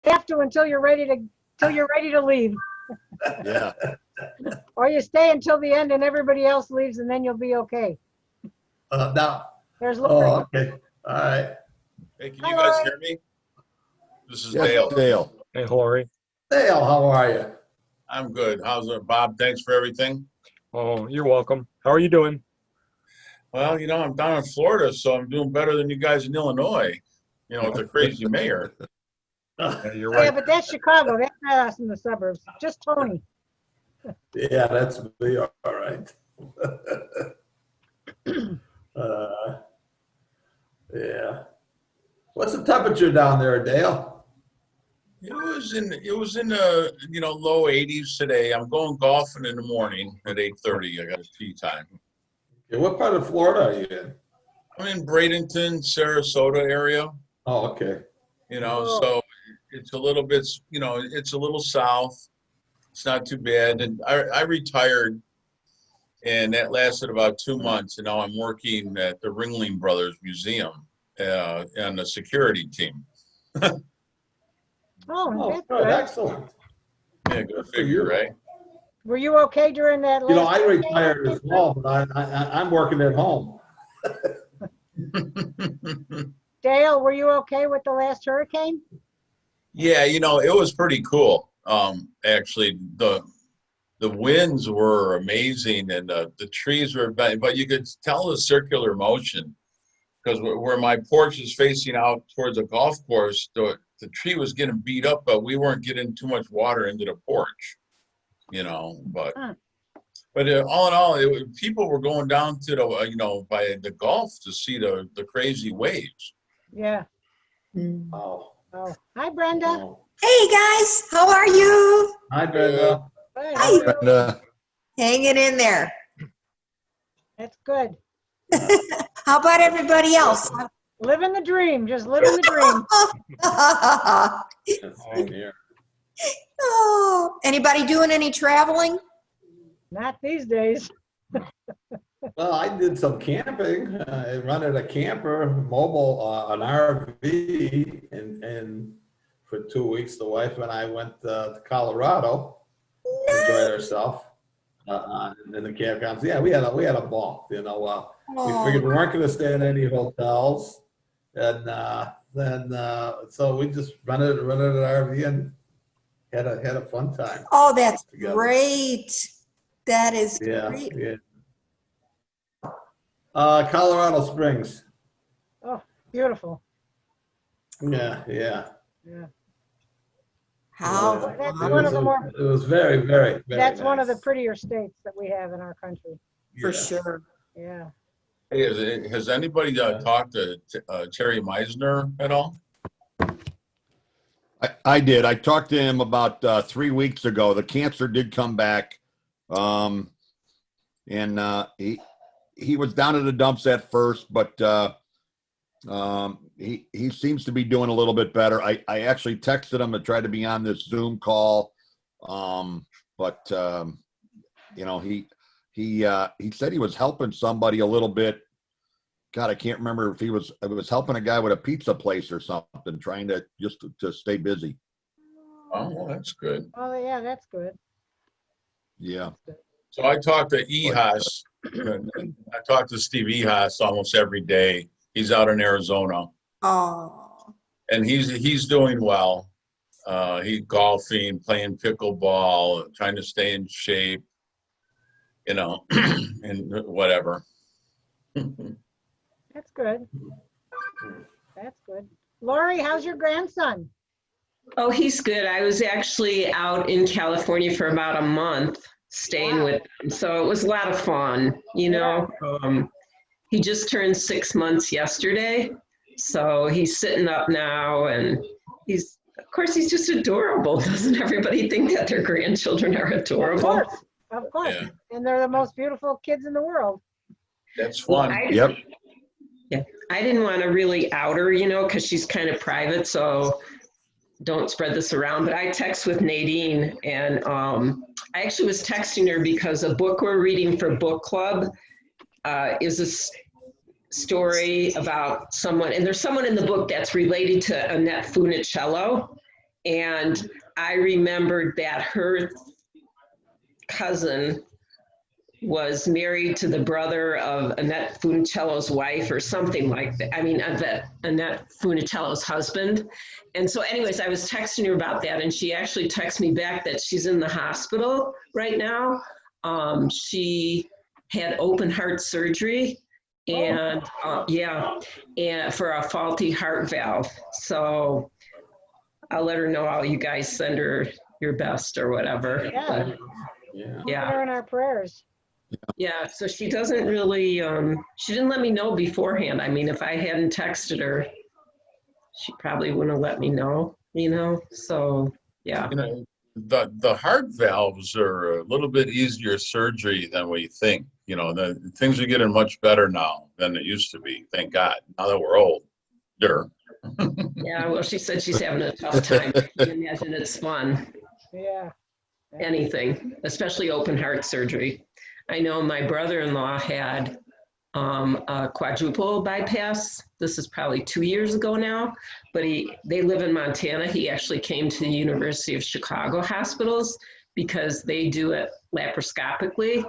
have to until you're ready to leave. Yeah. Or you stay until the end and everybody else leaves and then you'll be okay. Now, There's Lori. oh, okay. All right. Hey, can Hi, you guys Lori. hear me? This is Yes, Dale. Dale. Hey, Lori. Dale, how are you? I'm good. How's it, Bob? Thanks for everything. Oh, you're welcome. How are you doing? Well, I'm down in Florida, so I'm doing better than you guys in Illinois, with the crazy mayor. Yeah, you're Yeah, right. but that's Chicago. That's not us in the suburbs. Just Tony. Yeah, that's me. All right. Yeah. What's the temperature down there, Dale? It was in the low 80s today. I'm going golfing in the morning at 8:30. I got a tee time. Okay, what part of Florida are you in? I'm in Bradenton, Sarasota area. Oh, okay. So it's a little bit, it's a little south. It's not too bad. And I retired, and that lasted about 2 months. And now I'm working at the Ringling Brothers Museum on the security team. Oh, that's good. good. Excellent. Yeah, good figure, right? Were you okay during that last I hurricane? retired as well, but I'm working at home. Dale, were you okay with the last hurricane? Yeah, it was pretty cool. Actually, the winds were amazing, and the trees were, but you could tell the circular motion because where my porch is facing out towards a golf course, the tree was getting beat up, but we weren't getting too much water into the porch, but. Huh. But all in all, people were going down to the, by the Gulf to see the crazy waves. Yeah. Oh. Oh. Hi, Brenda. Oh. Hey guys, how are you? Hi, Brenda. Hi, Hi. how are you? Brenda. Hanging in there. That's good. How about everybody else? Living the dream. Just living the dream. Same here. Oh, anybody doing any traveling? Not these days. Well, I did some camping. I rented a camper, mobile, an RV, and for 2 weeks, the wife and I went to Colorado, enjoyed ourselves in the campgrounds. Yeah, we had a ball. We figured we weren't going to stay in any hotels, and then so we just rented an RV and had a fun time. Oh, that's together. great. That is Yeah, great. yeah. Colorado Springs. Oh, beautiful. Yeah, yeah. Yeah. How That's It one was of the more. It was very, very, very That's one of the nice. prettier states that we have in our country. for Yeah. sure. Yeah. Hey, has anybody talked to Terry Meisner at all? I did. I talked to him about 3 weeks ago. The cancer did come back. And he was down in the dumps at first, but he seems to be doing a little bit better. I actually texted him and tried to be on this Zoom call. But he said he was helping somebody a little bit. God, I can't remember if it was helping a guy with a pizza place or something, trying to just to stay busy. Oh, well, that's good. Oh, yeah, that's good. Yeah. So I talked to Ehas. I talk to Steve Ehas almost every day. He's out in Arizona, Oh, and he's doing well. He's golfing, playing pickleball, trying to stay in shape, and whatever. That's good. That's good. Lori, how's your grandson? Oh, he's good. I was actually out in California for about a month staying with him. So it was a lot of fun, He just turned 6 months yesterday. So he's sitting up now and he's just adorable. Doesn't everybody think that their grandchildren are adorable? Of course. Yeah. And they're the most beautiful kids in the world. That's fun. Yep. Yeah. I didn't want to really out her, because she's kind of private. So don't spread this around, but I text with Nadine, and I actually was texting her because a book we're reading for book club is a story about someone, and there's someone in the book that's related to Annette Funicello, And I remembered that her cousin was married to the brother of Annette Funicello's wife or something like that. I mean, Annette Funicello's husband. And so anyways, I was texting her about that, and she actually texted me back that she's in the hospital right now. She had open heart surgery and and for a faulty heart valve. So I'll let her know. You guys send her your best or whatever. Yeah. But, Yeah. Keeping her in our prayers. yeah, so she doesn't really, she didn't let me know beforehand. I mean, if I hadn't texted her, she probably wouldn't have let me know, so, yeah. You know, the heart valves are a little bit easier surgery than we think. Things are getting much better now than it used to be. Thank God. Now that we're old. Yeah, well, she said she's having a tough time. I can imagine it's fun. Yeah. Anything, especially open heart surgery. I know my brother-in-law had a quadruple bypass. This is probably 2 years ago now, but they live in Montana. He actually came to the University of Chicago hospitals because they do it laparoscopically,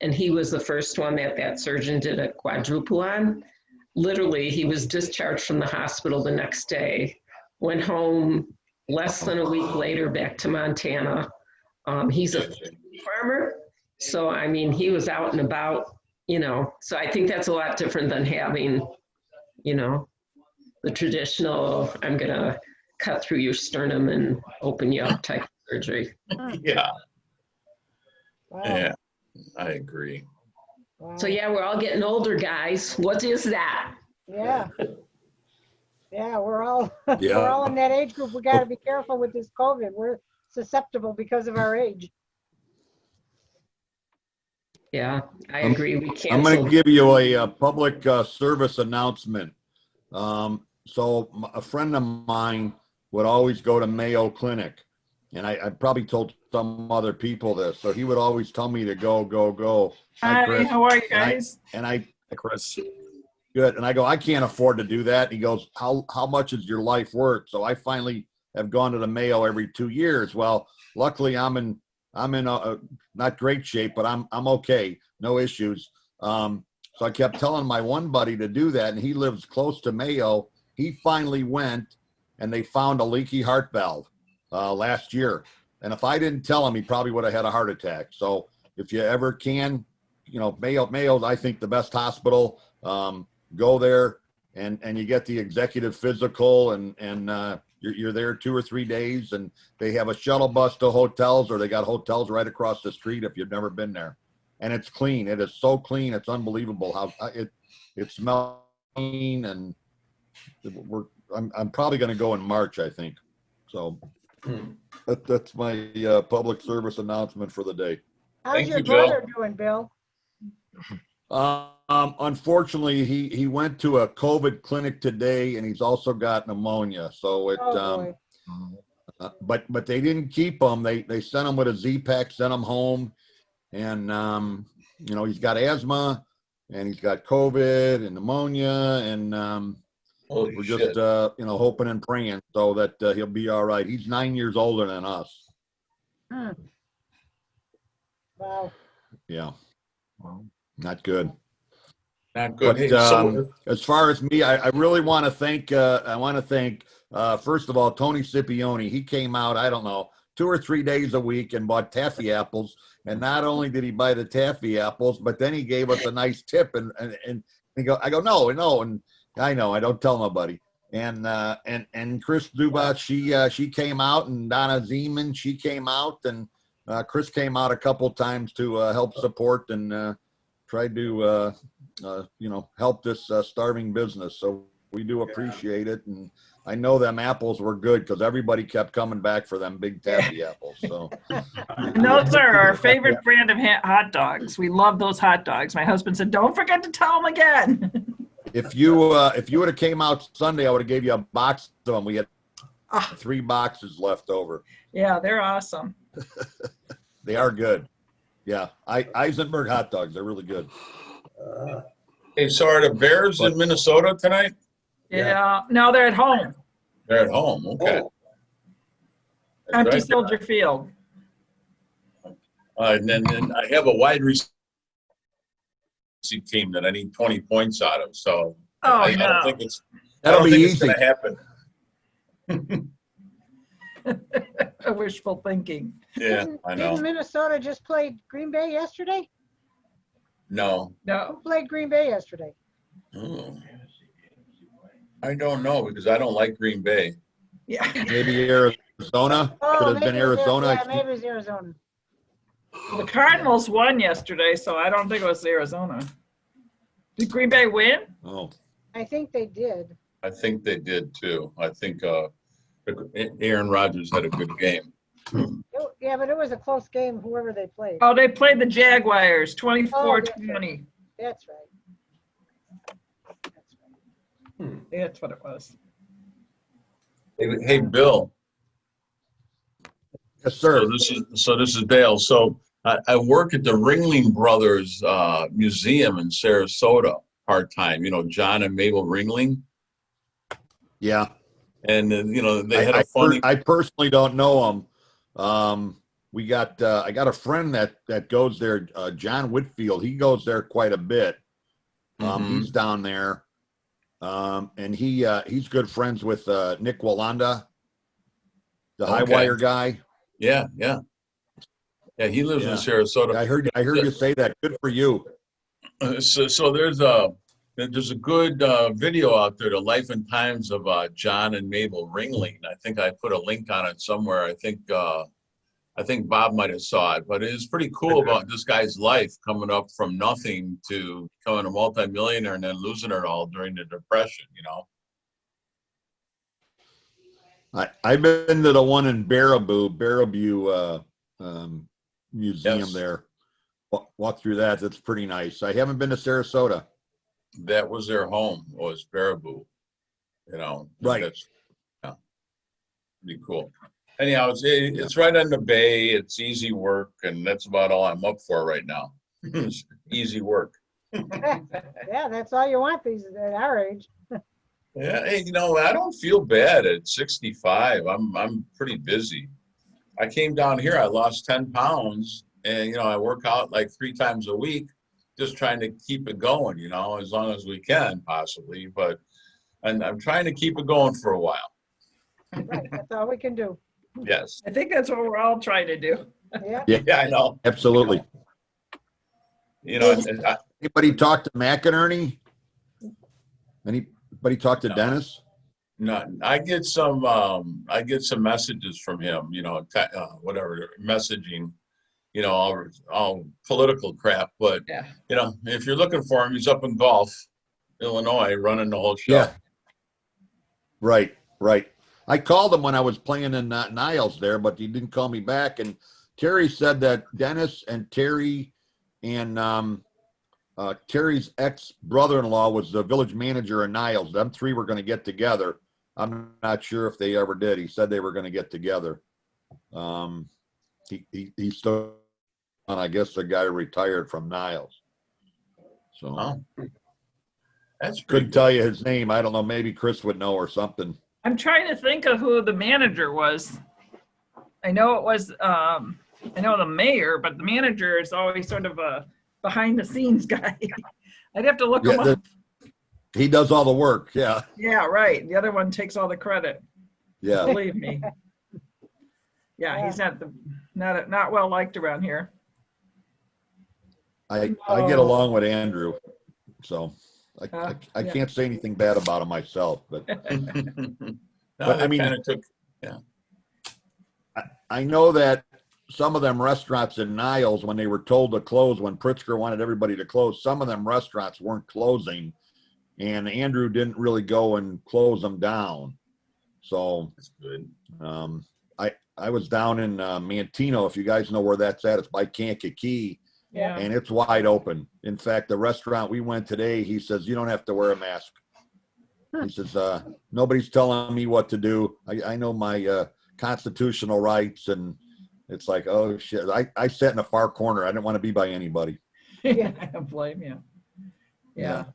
and he was the first one that surgeon did a quadruple on. Literally, he was discharged from the hospital the next day, went home less than a week later back to Montana. He's a farmer, so I mean, he was out and about, so I think that's a lot different than having, the traditional, I'm gonna cut through your sternum and open you up type of surgery. Yeah, Wow. yeah, I agree. Wow. So yeah, we're all getting older, guys. What is that? Yeah. Yeah, we're all Yeah. we're all in that age group. We got to be careful with this COVID. We're susceptible because of our age. Yeah, I I'm- agree. We I'm going to canceled. give you a public service announcement. A friend of mine would always go to Mayo Clinic, and I probably told some other people this, so he would always tell me to go, go, go. Hi, Chris. how are you And I- guys? Hi, Chris. good. And I go, I can't afford to do that. And he goes, how much is your life worth? So I finally have gone to the Mayo every 2 years. Well, luckily I'm in not great shape, but I'm okay. No issues. So I kept telling my one buddy to do that, and he lives close to Mayo. He finally went, and they found a leaky heart valve last year. And if I didn't tell him, he probably would have had a heart attack. So if you ever can, Mayo's, I think, the best hospital. Go there, and you get the executive physical, and you're there 2 or 3 days, and they have a shuttle bus to hotels, or they got hotels right across the street if you've never been there. And it's clean. It is so clean. It's unbelievable how it smells clean. And I'm probably going to go in March, I think. So that's my public service announcement for the day. How's Thank your you, Bill. brother doing, Bill? Unfortunately, he went to a COVID clinic today, and he's also got pneumonia. So Oh, boy. but they didn't keep him. They sent him with a Z-Pack, sent him home, and he's got asthma, and he's got COVID and pneumonia, and Holy we're shit. just hoping and praying so that he'll be all right. He's 9 years older than us. Hmm. Wow. Yeah, not good. Not good. But Hey, so as far as me, I really want to thank. First of all, Tony Scipione. He came out, I don't know, 2 or 3 days a week and bought taffy apples. And not only did he buy the taffy apples, but then he gave us a nice tip. And I go, no, and I know, I don't tell nobody. And Chris Dubat, she came out, and Donna Zeman, she came out, and Chris came out a couple times to help support and try to help this starving business. So we do appreciate it. And I know them apples were good because everybody kept coming back for them big taffy apples. So And those are our favorite brand of hot dogs. We love those hot dogs. My husband said, don't forget to tell them again. if you would have came out Sunday, I would have gave you a box of them. We had 3 boxes left over. Yeah, they're awesome. They are good. Yeah. Eisenberg hot dogs. They're really good. hey, so are the Bears in Minnesota tonight? Yeah. No, they're at home. They're at home. Okay. Oh, Empty right. Soldier Field. And then I have a wide receiver team that I need 20 points out of. So Oh, I no. don't think it's That'll be it's easy. going to happen. Wishful thinking. Yeah, I Didn't know. Minnesota just play Green Bay yesterday? No. No. Who played Green Bay yesterday? Oh. I don't know because I don't like Green Bay. Yeah. Maybe Arizona. Could have been maybe it was Arizona. Yeah, maybe it was Arizona. The Cardinals won yesterday, so I don't think it was Arizona. Did Green Bay win? Oh, I think they did. I think they did too. I think Aaron Rodgers had a good game. Yeah, but it was a close game, whoever they played. Oh, they played the Jaguars, 24-20. That's right. That's what it was. Hey, Bill. yes, sir. So this is Dale. So I work at the Ringling Brothers Museum in Sarasota part time. You know, John and Mabel Ringling, Yeah. and they had a funny. I personally don't know them. I got a friend that goes there, John Whitfield. He goes there quite a bit. He's down there. And he's good friends with Nick Walanda, the high wire guy. Yeah. He lives in Sarasota. I heard you say that. Good for you. So there's a good video out there, the life and times of John and Mabel Ringling. I think I put a link on it somewhere. I think Bob might have saw it, but it is pretty cool about this guy's life coming up from nothing to becoming a multimillionaire and then losing it all during the Depression. I've been to the one in Baraboo museum there. Walk through that. That's pretty nice. I haven't been to Sarasota. That was their home, was Baraboo. Right. That's pretty cool. Anyhow, it's right on the bay. It's easy work, and that's about all I'm up for right now. Easy work. Yeah, that's all you want these at our age. Yeah, hey, I don't feel bad at 65. I'm pretty busy. I came down here, I lost 10 pounds, and I work out like 3 times a week, just trying to keep it going, as long as we can possibly. And I'm trying to keep it going for a while. Right, that's all we can do. Yes. I think that's what we're all trying to do. Yeah. Yeah, I know. Absolutely. And Anybody talk to McInerney? Anybody talk to Dennis? no, I get some messages from him, whatever messaging, all political crap. But Yeah. if you're looking for him, he's up in Gulf, Illinois, running the whole show. Yeah. Right. I called him when I was playing in Niles there, but he didn't call me back. And Terry said that Dennis and Terry and Terry's ex-brother-in-law was the village manager in Niles. Them 3 were going to get together. I'm not sure if they ever did. He said they were going to get together. He's still, I guess the guy retired from Niles. So That's couldn't tell you his name. I don't know. Maybe Chris would know or something. I'm trying to think of who the manager was. I know it was, I know the mayor, but the manager is always sort of a behind the scenes guy. I'd have to look him up. He does all the work. Yeah. Yeah, right. The other one takes all the credit. Yeah. Believe me. Yeah, he's not well liked around here. I get along with Andrew, so I Yeah. can't say anything bad about him myself. But I mean, I know that some of them restaurants in Niles, when they were told to close, when Pritzker wanted everybody to close, some of them restaurants weren't closing, and Andrew didn't really go and close them down. So that's good. I was down in Mantino, if you guys know where that's at. It's by Kankakee. Yeah. And it's wide open. In fact, the restaurant we went today, he says, you don't have to wear a mask. He says, nobody's telling me what to do. I know my constitutional rights. And it's like, oh, shit. I sat in a far corner. I didn't want to be by anybody. I don't blame you. Yeah.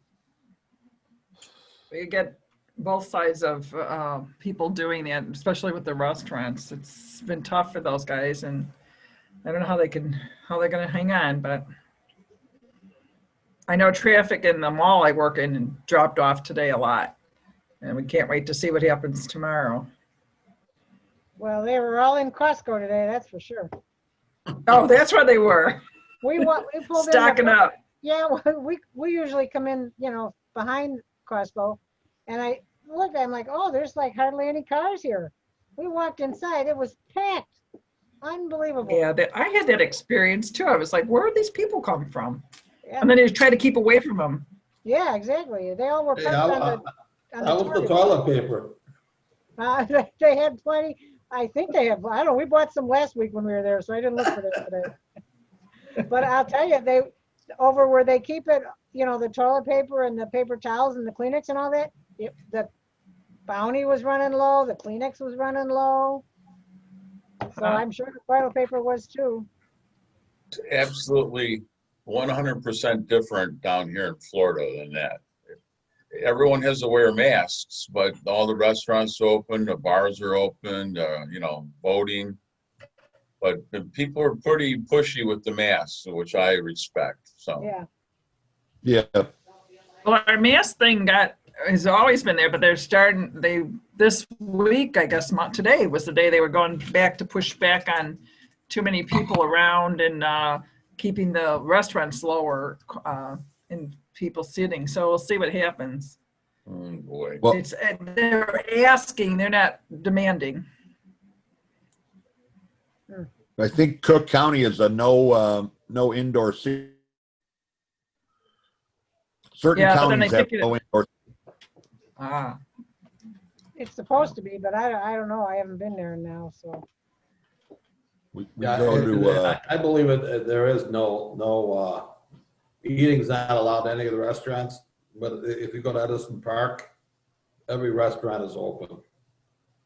We get both sides of people doing that, especially with the restaurants. It's been tough for those guys, and I don't know how they're going to hang on, but I know traffic in the mall I work in dropped off today a lot, and we can't wait to see what happens tomorrow. Well, they were all in Costco today, that's for sure. Oh, that's where they were, We pulled in. stocking up. Yeah, we usually come in, behind Costco, and I looked, I'm like, oh, there's like hardly any cars here. We walked inside, it was packed. Unbelievable. Yeah, I had that experience too. I was like, where did these people come from? Yeah, And then you try to keep away from them. yeah, exactly. They all were Hey, parked on how was the toilet paper? They had plenty. I think they have, I don't know, we bought some last week when we were there, so I didn't look for that today. But I'll tell you, they, over where they keep it, the toilet paper and the paper towels and the Kleenex and all that, the Bounty was running low, the Kleenex was running low. So I'm sure the toilet paper was too. It's absolutely 100% different down here in Florida than that. Everyone has to wear masks, but all the restaurants are open, the bars are open, boating. But the people are pretty pushy with the masks, which I respect. So Yeah. Yeah. Well, our mask thing has always been there, but this week, I guess today was the day they were going back to push back on too many people around and keeping the restaurants lower in people sitting. So we'll see what happens. oh boy. Well, They're asking, they're not demanding. I think Cook County is a no indoor seating. Certain Yeah, but then counties I have think no indoor. Ah, It's supposed to be, but I don't know. I haven't been there now, so. We Yeah, go to, I believe it. There is no eating's not allowed in any of the restaurants. But if you go to Edison Park, every restaurant is open.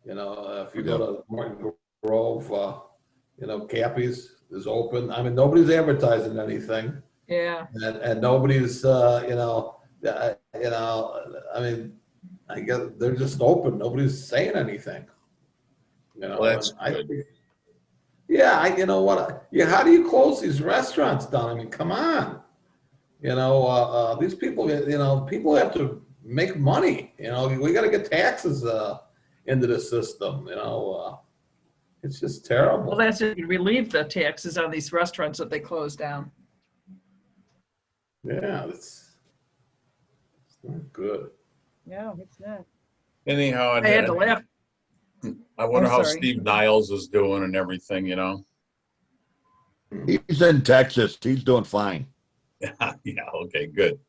If you go to Morton Grove, Cappy's is open. I mean, nobody's advertising anything, yeah. and nobody's, I mean, I guess they're just open. Nobody's saying anything. Well, that's and good. you know what? Yeah, how do you close these restaurants down? I mean, come on. These people, people have to make money. We got to get taxes into the system. It's just terrible. Well, that's to relieve the taxes on these restaurants that they closed down. Yeah, it's not good. No, it's not. Anyhow, I had to laugh. I wonder I'm how sorry. Steve Niles is doing and everything, he's in Texas. He's doing fine. Yeah, okay, good.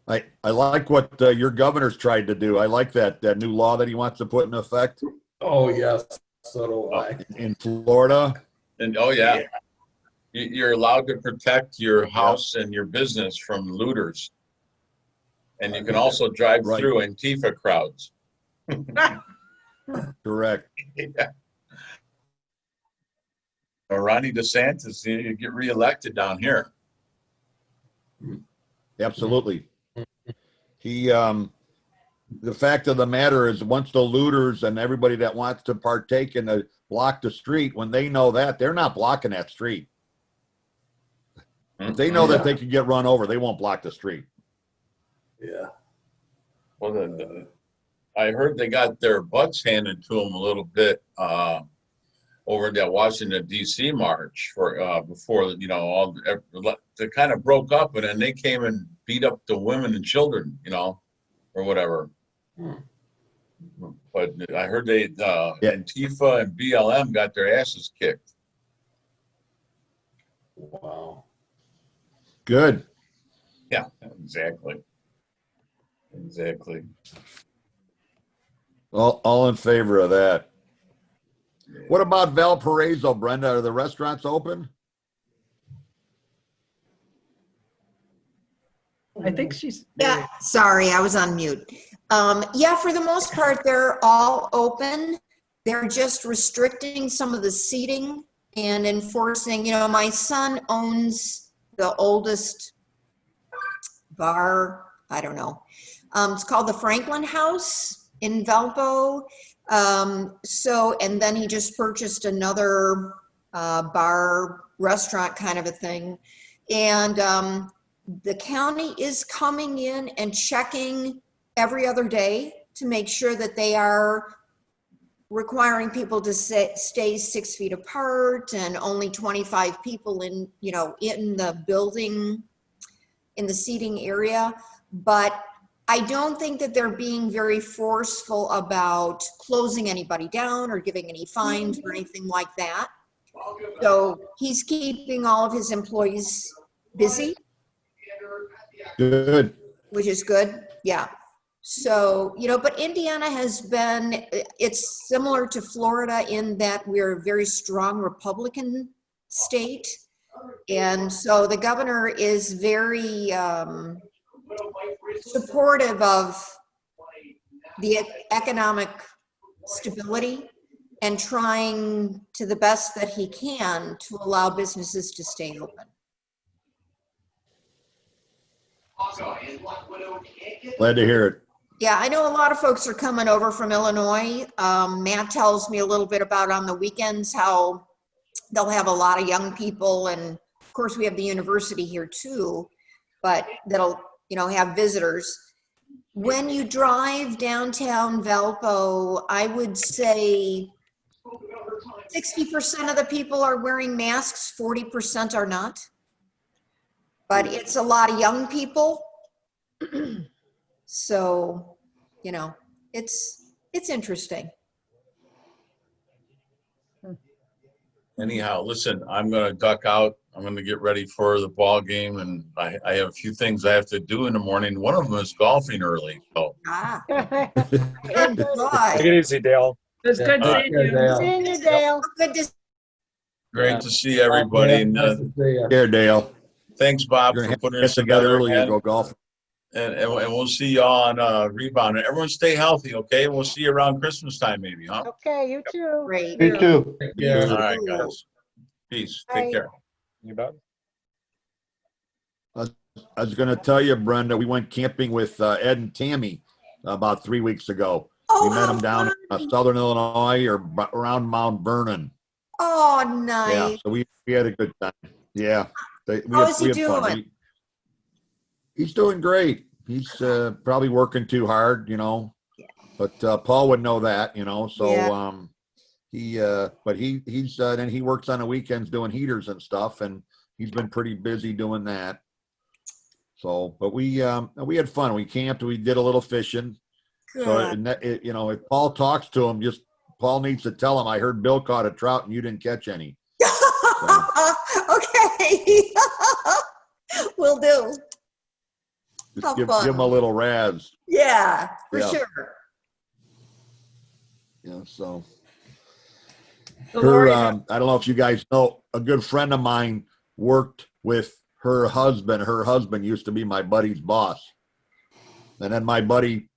I like what your governor's tried to do. I like that new law that he wants to put in effect Oh, yes, so do I. in Florida. And oh yeah, you're allowed to protect your house and your business from looters. And you can also drive Right. through Antifa crowds. Correct. Yeah. Ronnie DeSantis, you get reelected down here. Absolutely. He, the fact of the matter is, once the looters and everybody that wants to partake in the block the street, when they know that, they're not blocking that street. If they know that they can get run over, they won't block the street. Yeah. Well, I heard they got their butts handed to them a little bit over that Washington D.C. march for before they kind of broke up, and then they came and beat up the women and children, or whatever. But I heard Antifa and BLM got their asses kicked. Wow. Good. Yeah, exactly. All in favor of that. What about Valparaiso, Brenda? Are the restaurants open? I think she's. Yeah, sorry, I was on mute. Yeah, for the most part, they're all open. They're just restricting some of the seating and enforcing, my son owns the oldest bar, I don't know, It's called the Franklin House in Valpo. And then he just purchased another bar, restaurant kind of a thing. And the county is coming in and checking every other day to make sure that they are requiring people to stay 6 feet apart and only 25 people in, in the building, in the seating area. But I don't think that they're being very forceful about closing anybody down or giving any fines or anything like that. So he's keeping all of his employees busy. Good. Which is good, yeah. So, but Indiana has been, it's similar to Florida in that we're a very strong Republican state. And so the governor is very supportive of the economic stability and trying to the best that he can to allow businesses to stay open. Glad to hear it. Yeah, I know a lot of folks are coming over from Illinois. Matt tells me a little bit about on the weekends how they'll have a lot of young people, and of course we have the university here too, but that'll, have visitors. When you drive downtown Valpo, I would say 60% of the people are wearing masks, 40% are not. But it's a lot of young people. So, it's interesting. Anyhow, listen, I'm going to duck out. I'm going to get ready for the ball game, and I have a few things I have to do in the morning. One of them is golfing early. So. Enjoy. Take it easy, Dale. It's good All right. seeing you. Seeing you, Dale. Good to Great to see everybody. And, Nice to see you. Here, Dale. thanks, Bob, You're for gonna putting get us together together early and again. go golf. And we'll see you on Rebound. Everyone stay healthy, okay? We'll see you around Christmas time maybe, huh? Okay, you too. great. You too. Yeah. All right, guys. Peace. Bye. Take care. You bet. I was going to tell you, Brenda, we went camping with Ed and Tammy about 3 weeks ago. Oh, We met how them down fun. in southern Illinois or around Mount Vernon. Oh, Yeah, nice. so we had a good time. Yeah. How is he had fun. doing? He's doing great. He's probably working too hard, but Paul would know that, so Yeah. then he works on the weekends doing heaters and stuff, and he's been pretty busy doing that. So, but we had fun. We camped, we did a little fishing. Good. So, if Paul talks to him, Paul needs to tell him, I heard Bill caught a trout and you didn't catch any. Okay. Will do. Just How give fun. him a little razz. Yeah, for Yeah. sure. So So her, Lori, I don't know if you guys know, a good friend of mine worked with her husband. Her husband used to be my buddy's boss. And then my buddy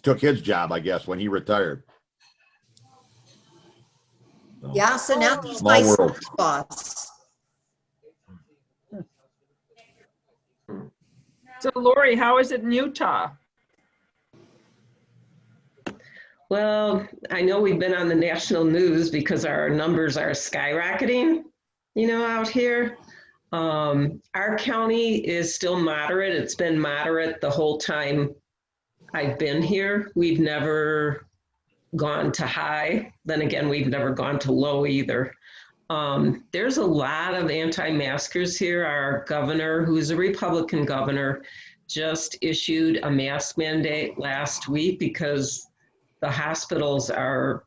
took his job, I guess, when he retired. So, Yeah, so now he's Small my world. son's boss. so Lori, how is it in Utah? Well, I know we've been on the national news because our numbers are skyrocketing, out here. Our county is still moderate. It's been moderate the whole time I've been here. We've never gone to high. Then again, we've never gone to low either. There's a lot of anti-maskers here. Our governor, who's a Republican governor, just issued a mask mandate last week because the hospitals are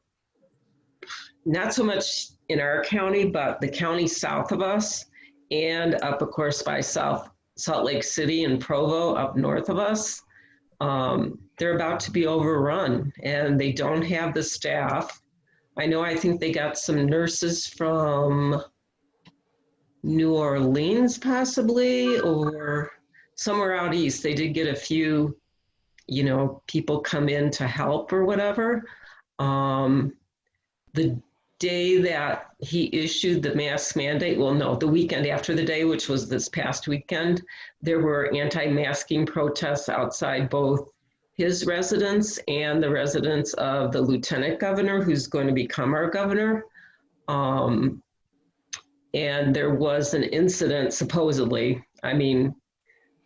not so much in our county, but the county south of us and up, of course, by Salt Lake City and Provo up north of us. They're about to be overrun and they don't have the staff. I think they got some nurses from New Orleans possibly, or somewhere out east. They did get a few, people come in to help or whatever. The day that he issued the mask mandate, well, no, the weekend after the day, which was this past weekend, there were anti-masking protests outside both his residence and the residence of the lieutenant governor, who's going to become our governor. And there was an incident, supposedly. I mean,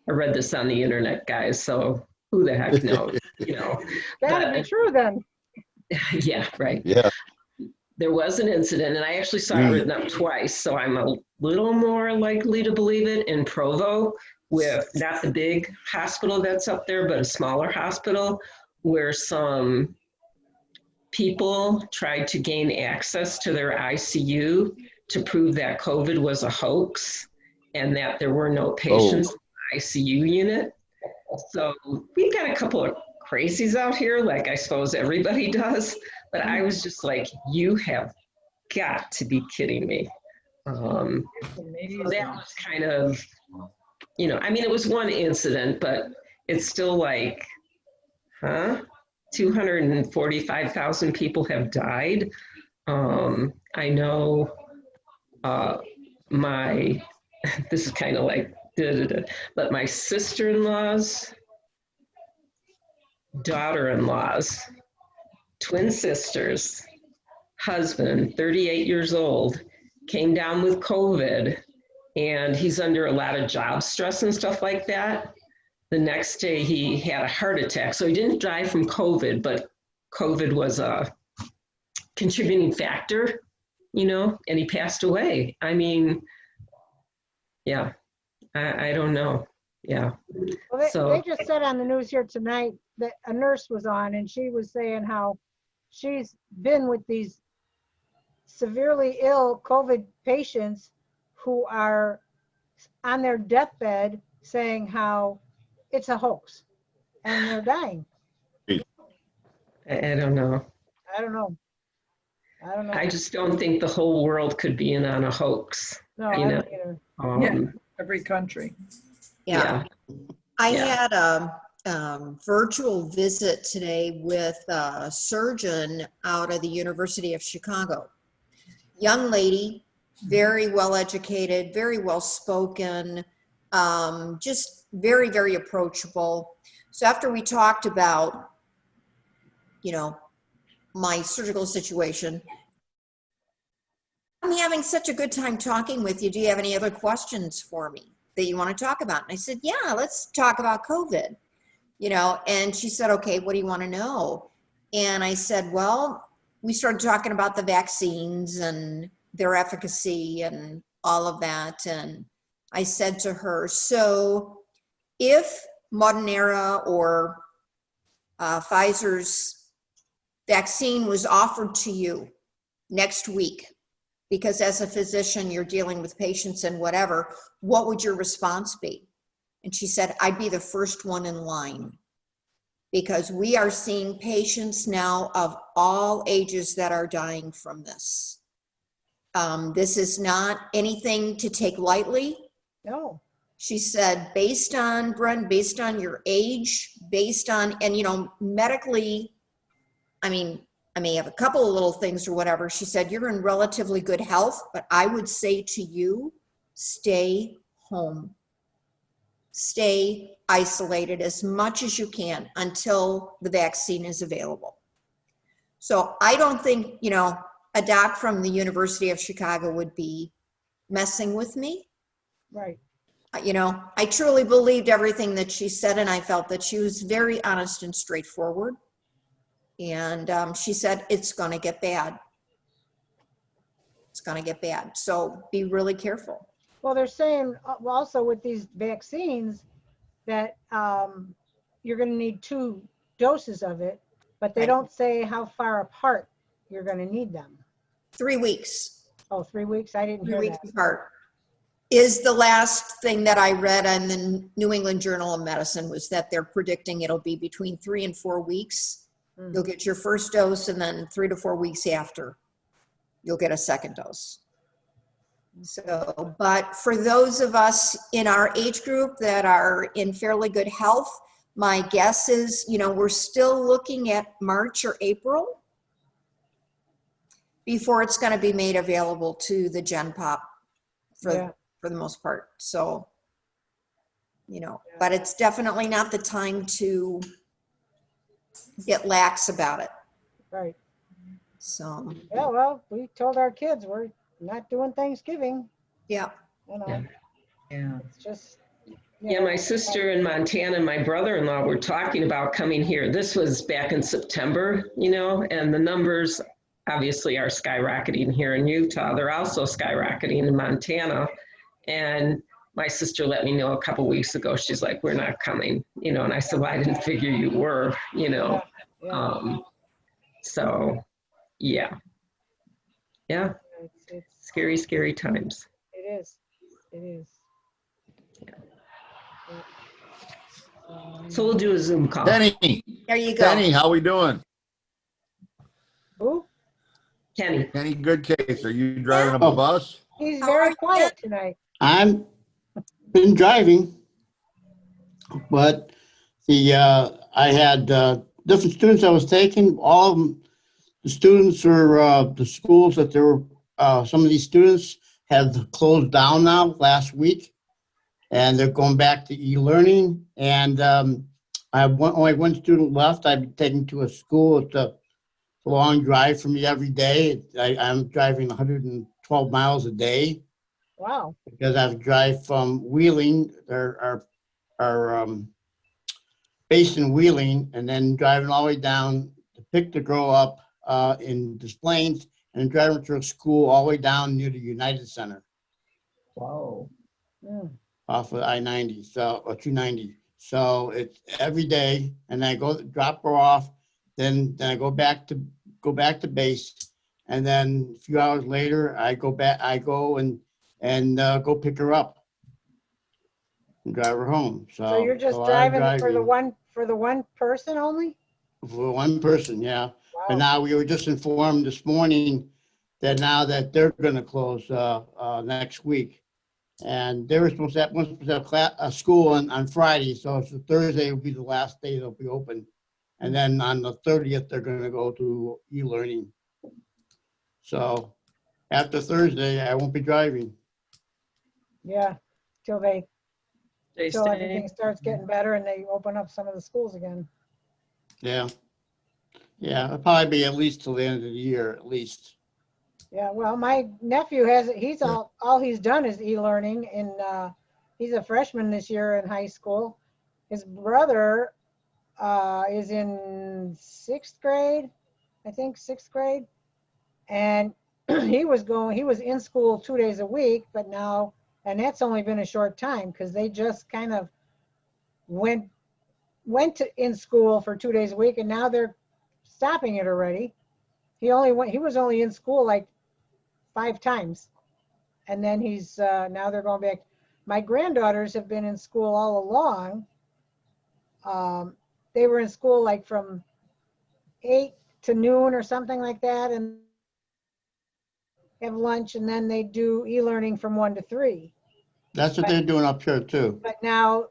I read this on the internet, guys, so who the heck knows, you know. Gotta be true then. Yeah, right. Yeah. There was an incident, and I actually saw it written up twice, so I'm a little more likely to believe it, in Provo, with not the big hospital that's up there, but a smaller hospital, where some people tried to gain access to their ICU to prove that COVID was a hoax and that there were no patients in the ICU unit. So we've got a couple of crazies out here, like I suppose everybody does, but I was just like, you have got to be kidding me. So that was kind of, you know, I mean, it was one incident, but it's still like, huh? 245,000 people have died. I know this is kind of like, but my sister-in-law's daughter-in-law's twin sisters, husband, 38 years old, came down with COVID, and he's under a lot of job stress and stuff like that. The next day he had a heart attack. So he didn't die from COVID, but COVID was a contributing factor, you know, and he passed away. I mean, yeah, I don't know. Yeah. Well, So they just said on the news here tonight that a nurse was on, and she was saying how she's been with these severely ill COVID patients who are on their deathbed saying how it's a hoax and they're dying. I don't know. I don't know. I don't know. I just don't think the whole world could be in on a hoax. No, you I know. don't either. Yeah. Every country. Yeah. I Yeah. had a virtual visit today with a surgeon out of the University of Chicago. Young lady, very well educated, very well spoken, just very, very approachable. So after we talked about, you know, my surgical situation, I'm having such a good time talking with you. Do you have any other questions for me that you want to talk about? And I said, yeah, let's talk about COVID, you know. And she said, okay, what do you want to know? And I said, well, we started talking about the vaccines and their efficacy and all of that. And I said to her, so if Moderna or Pfizer's vaccine was offered to you next week, because as a physician, you're dealing with patients and whatever, what would your response be? And she said, I'd be the first one in line, because we are seeing patients now of all ages that are dying from this. This is not anything to take lightly. No. She said, based on, Brent, based on your age, based on, and you know, medically, I mean, I may have a couple of little things or whatever. She said, you're in relatively good health, but I would say to you, stay home. Stay isolated as much as you can until the vaccine is available. So I don't think, you know, a doc from the University of Chicago would be messing with me. Right. You know, I truly believed everything that she said, and I felt that she was very honest and straightforward. And she said, it's going to get bad. It's going to get bad. So be really careful. Well, they're saying also with these vaccines that you're going to need 2 doses of it, but they Right. don't say how far apart you're going to need them. 3 weeks. Oh, 3 weeks? I didn't 3 hear weeks that. apart is the last thing that I read on the New England Journal of Medicine, was that they're predicting it'll be between 3 and 4 weeks. You'll get your first dose, and then 3 to 4 weeks after, you'll get a second dose. So, but for those of us in our age group that are in fairly good health, my guess is, you know, we're still looking at March or April. before it's going to be made available to the Gen Pop Yeah. for the most part. So, but it's definitely not the time to get lax about it. Right. So, Yeah, well, we told our kids we're not doing Thanksgiving, yeah. Yeah. Yeah. it's just. Yeah, my sister in Montana and my brother-in-law were talking about coming here. This was back in September, and the numbers obviously are skyrocketing here in Utah. They're also skyrocketing in Montana. And my sister let me know a couple weeks ago, she's like, we're not coming, and I said, well, I didn't figure you were, Yeah. So, yeah. Yeah, It's, scary, scary times. it is. It is. So we'll do a Zoom call. Penny, There you go. Penny, how we doing? Who? Kenny. Penny Goodcase, are you driving a Oh. bus? He's How are very you? quiet tonight. I'm been driving, but I had different students I was taking. All of them, the students were the schools that there were. Some of these students have closed down now last week, and they're going back to e-learning. And I have only one student left. I've been taking to a school. It's a long drive for me every day. I'm driving 112 miles a day. Wow. Because I have to drive from Wheeling, our base in Wheeling, and then driving all the way down to pick the girl up in Des Plaines, and then driving to her school all the way down near the United Center Whoa. Mm. off of I-90, or 290. So it's every day, and I go drop her off, then I go back to base, and then a few hours later I go and go pick her up and drive her home. So you're just so I'm driving for the one person only? for one person, yeah. But Wow. now we were just informed this morning that now that they're going to close next week, and they were supposed to have a school on Friday, so it's Thursday will be the last day they'll be open, and then on the 30th they're going to go to e-learning. So after Thursday, I won't be driving. Yeah, till Stay everything starts getting better and they open up some of the schools again. Yeah. Yeah, it'll probably be at least till the end of the year, at least. Yeah, well, my nephew he's all he's done is e-learning, and he's a freshman this year in high school. His brother is in 6th grade, I think 6th grade. And he was in school 2 days a week, but now, and that's only been a short time because they just kind of went in school for 2 days a week, and now they're stopping it already. He was only in school like 5 times, and then now they're going back. My granddaughters have been in school all along. They were in school like from 8 to noon or something like that, and have lunch, and then they do e-learning from 1 to 3. That's what they're doing up here too. But now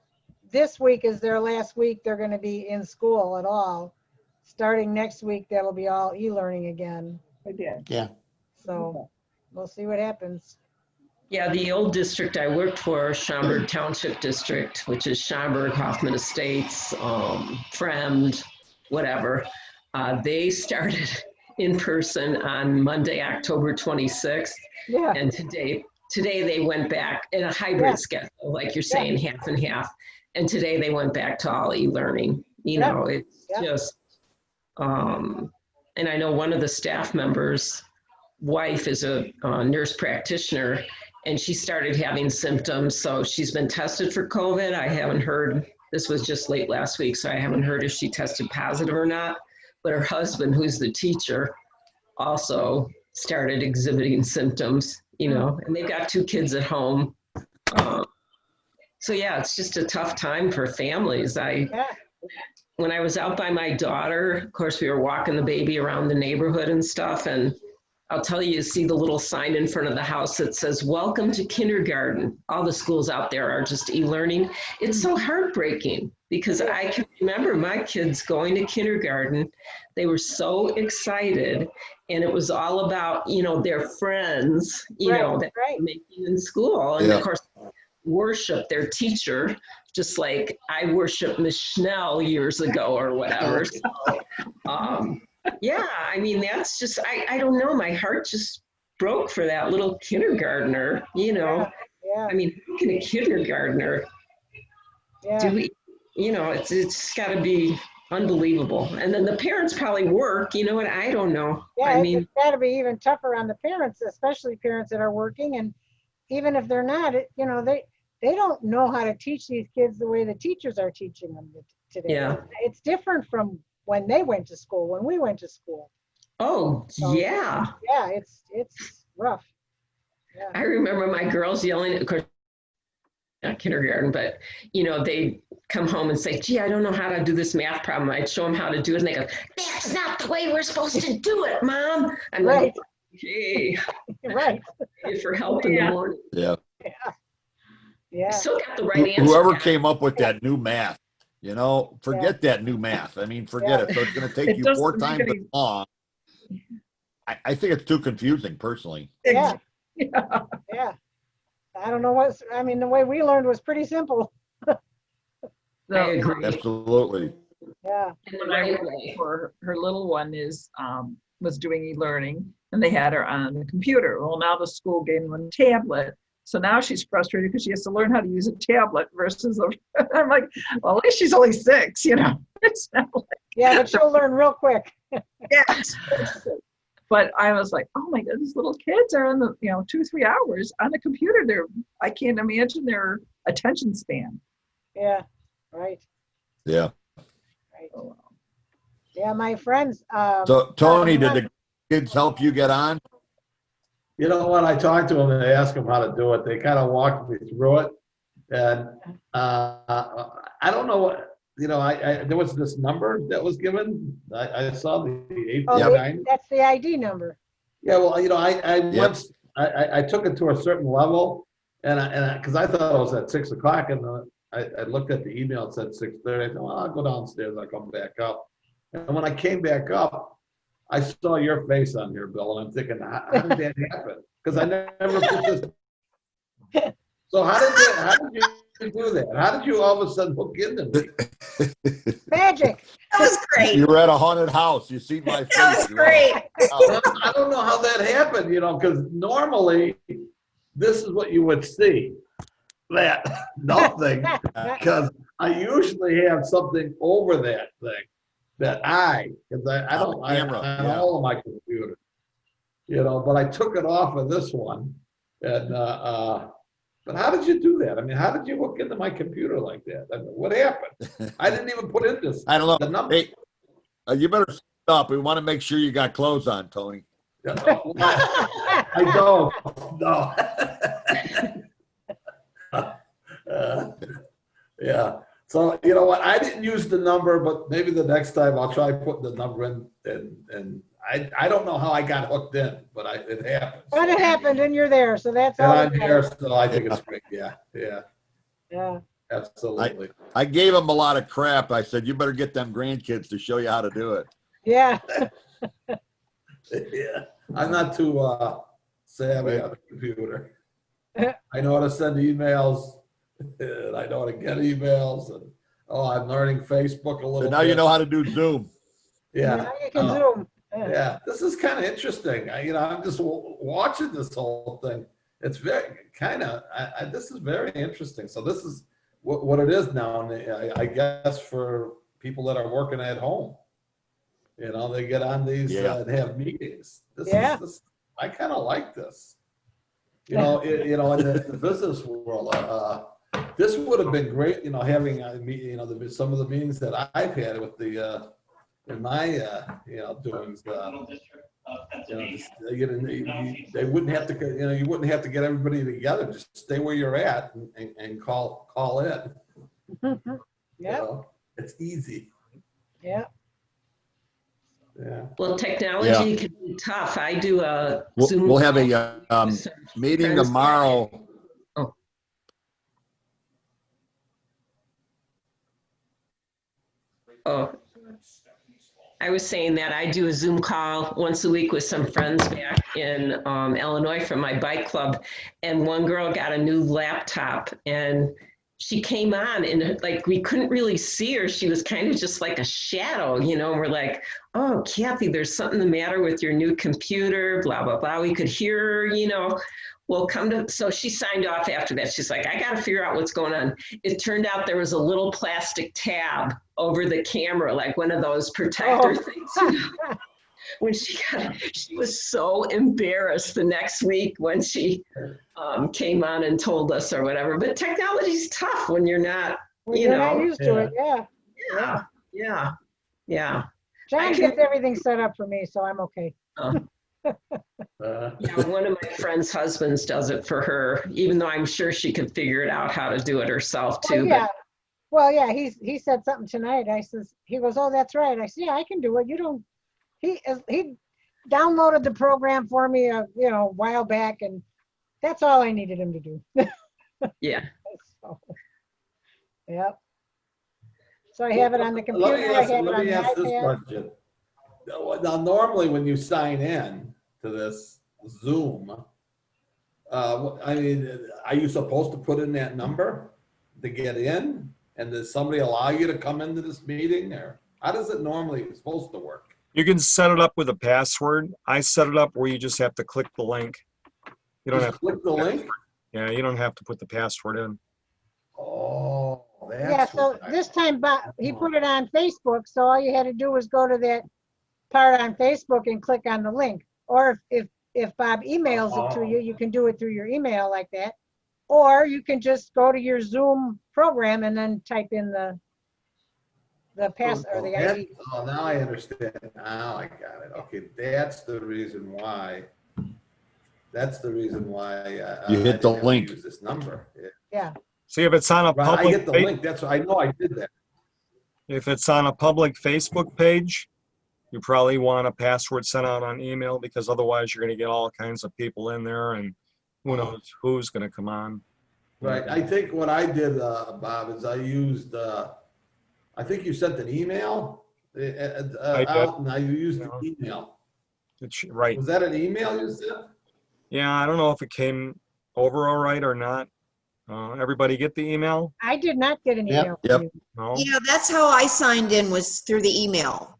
this week is their last week they're going to be in school at all. Starting next week, that'll be all e-learning again. Yeah. So we'll see what happens. Yeah, the old district I worked for, Schaumburg Township District, which is Schaumburg, Hoffman Estates, Fremd, whatever. They started in person on Monday, October 26th. Yeah. And today they went back in a hybrid schedule, like you're saying, half and half. And today they went back to all e-learning. It's just, and I know one of the staff members' wife is a nurse practitioner, and she started having symptoms. So she's been tested for COVID. I haven't heard, this was just late last week, so I haven't heard if she tested positive or not. But her husband, who's the teacher, also started exhibiting symptoms, and they've got 2 kids at home. So yeah, it's just a tough time for families. When I was out by my daughter, of course, we were walking the baby around the neighborhood and stuff, and I'll tell you, you see the little sign in front of the house that says, "Welcome to kindergarten." All the schools out there are just e-learning. It's so heartbreaking because I can remember my kids going to kindergarten. They were so excited, and it was all about, their friends, that Right. were making in school. And Yeah. of course, worship their teacher, just like I worshiped Miss Schnell years ago or whatever. So, yeah, I mean, that's just, I don't know, my heart just broke for that little kindergartner, Yeah. I mean, how can a kindergartner Yeah. do, it's got to be unbelievable. And then the parents probably work, what, I don't know. Yeah, I mean, it's got to be even tougher on the parents, especially parents that are working. And even if they're not, they don't know how to teach these kids the way the teachers are teaching them today. Yeah. It's different from when they went to school, when we went to school. oh, So, yeah. Yeah, it's rough. Yeah. I remember my girls yelling, of course, not kindergarten, but they come home and say, "Gee, I don't know how to do this math problem." I'd show them how to do it, and they go, "That's not the way we're supposed to do it, Mom." I'm Right. like, "Okay, Right. thank you for help in the morning." Yeah. I Yeah. still got the right answer. Whoever guys. came up with that new math, forget that new math. I mean, forget it. So it's going to take It you doesn't 4 make times as any- long. I think it's too confusing, personally. Yeah. Yeah. Yeah. I don't know the way we learned was pretty simple. I So, agree. Absolutely. Yeah. In the when I right worked way. for her little one was doing e-learning, and they had her on the computer. Well, now the school gave them a tablet, so now she's frustrated because she has to learn how to use a tablet versus I'm like, well, at least she's only 6, It's not like, Yeah, but she'll learn real quick. yes. But I was like, oh my God, these little kids are on the 2-3 hours on the computer. I can't imagine their attention span. Yeah. Right. Yeah. Right. Oh, wow. Yeah, my friends. So, Tony, did the kids help you get on? You know what? I talked to them and I asked them how to do it. They kind of walked me through it. And I don't know what, there was this number that was given. I saw the Oh, 849. that's the ID number. Yeah, well, I Yep. once, I took it to a certain level because I thought it was at 6 o'clock and I looked at the email, it said 6:30. I thought, well, I'll go downstairs, I'll come back up. And when I came back up, I saw your face on here, Bill, and I'm thinking, how did that happen? Because I never put this. So how did you do that? How did you all of a sudden hook into me? Magic. That was great. You were at a haunted house. You see my face. That was You're all- great. I don't know how that happened, because normally this is what you would see. That nothing, because I usually have something over that thing. Because I don't, On the camera, on yeah. all of my computers, but I took it off of this one. And, but how did you do that? I mean, how did you hook into my computer like that? I mean, what happened? I didn't even put in this. I don't The know. number. Hey, you better stop. We want to make sure you got clothes on, Tony. I don't, no. Yeah. So, you know what? I didn't use the number, but maybe the next time I'll try putting the number in. And I don't know how I got hooked in, but it happened. But it happened and you're there, so that's And all. I'm that here, matters. so I think it's great. Yeah. Yeah. Absolutely. I gave him a lot of crap. I said, you better get them grandkids to show you how to do it. Yeah. Yeah. I'm not too savvy on the computer. I know how to send emails, and I know how to get emails, and I'm learning Facebook a little So now bit. you know how to do Zoom. Yeah. Now you can zoom. Yeah, this is kind of interesting. I'm just watching this whole thing. It's very this is very interesting. So this is what it is now, and I guess for people that are working at home, they get on these Yeah. and have meetings. Yeah. I kind of like this. In the business world, this would have been great. Having some of the meetings that I've had with the in my doings. They wouldn't have to. You wouldn't have to get everybody together. Just stay where you're at and call in. Yeah. It's easy. Yeah. Yeah. Well, technology can be tough. I do a Zoom. We'll have a with some meeting friends. tomorrow. Oh, I was saying that I do a Zoom call once a week with some friends back in Illinois from my bike club. And one girl got a new laptop and she came on and like we couldn't really see her. She was kind of just like a shadow, you know. We're like, oh, Kathy, there's something the matter with your new computer, blah, blah, blah. We could hear her, you know. Well, so she signed off after that. She's like, I got to figure out what's going on. It turned out there was a little plastic tab over the camera, like one of those protector things. You know? When she was so embarrassed the next week when she came on and told us or whatever. But technology's tough when you're not, When you you're know. not used to it, yeah. Yeah. John gets everything set up for me, so I'm okay. Yeah, one of my friend's husbands does it for her, even though I'm sure she could figure it out how to do it herself too. Well, yeah, he said something tonight. He goes, oh, that's right. I said, yeah, I can do it. You don't, he downloaded the program for me, a while back, and that's all I needed him to do. Yeah. So, yep. So I have it on the computer. Let me ask this question. Now, normally when you sign in to this Zoom, I mean, are you supposed to put in that number to get in? And does somebody allow you to come into this meeting, or how does it normally supposed to work? You can set it up with a password. I set it up where you just have to click the link. You don't have to click the link? Yeah, you don't have to put the password in. Oh, that's yeah. So this time, he put it on Facebook. So all you had to do was go to that part on Facebook and click on the link. Or if Bob emails it to you, you can do it through your email like that. Or you can just go to your Zoom program and then type in the pass or the ID. Oh, now I understand. Now I got it. Okay, that's the reason why. That's the reason why You hit the link. Use this number. Yeah. See, if it's on a public, I get the link. That's I know I did that. If it's on a public Facebook page, you probably want a password sent out on email, because otherwise you're going to get all kinds of people in there, and who knows who's going to come on. Right. I think what I did, Bob, is I used. I think you sent an email out, and I used the email. It's right. Was that an email you sent? Yeah, I don't know if it came over all right or not. Everybody get the email? I did not get an email. Yep. No? Yeah, that's how I signed in, was through the email.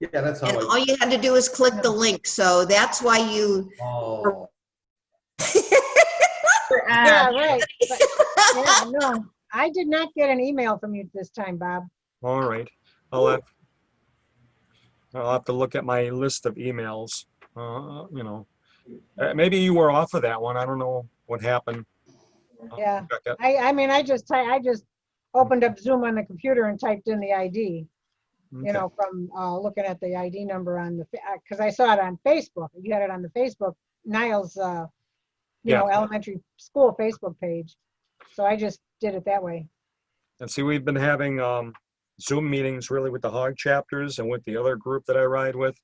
Yeah, that's how. And all you had to do is click the link. So that's why you. Oh. Yeah, right. But, yeah, no, I did not get an email from you this time, Bob. All right. I'll have to look at my list of emails. Maybe you were off of that one. I don't know what happened. Yeah. I mean, I just opened up Zoom on the computer and typed in the ID. Okay. From looking at the ID number on the, because I saw it on Facebook. You had it on the Facebook, Niles, elementary school Facebook page. So I just did it that way. And see, we've been having Zoom meetings really with the hog chapters and with the other group that I ride with.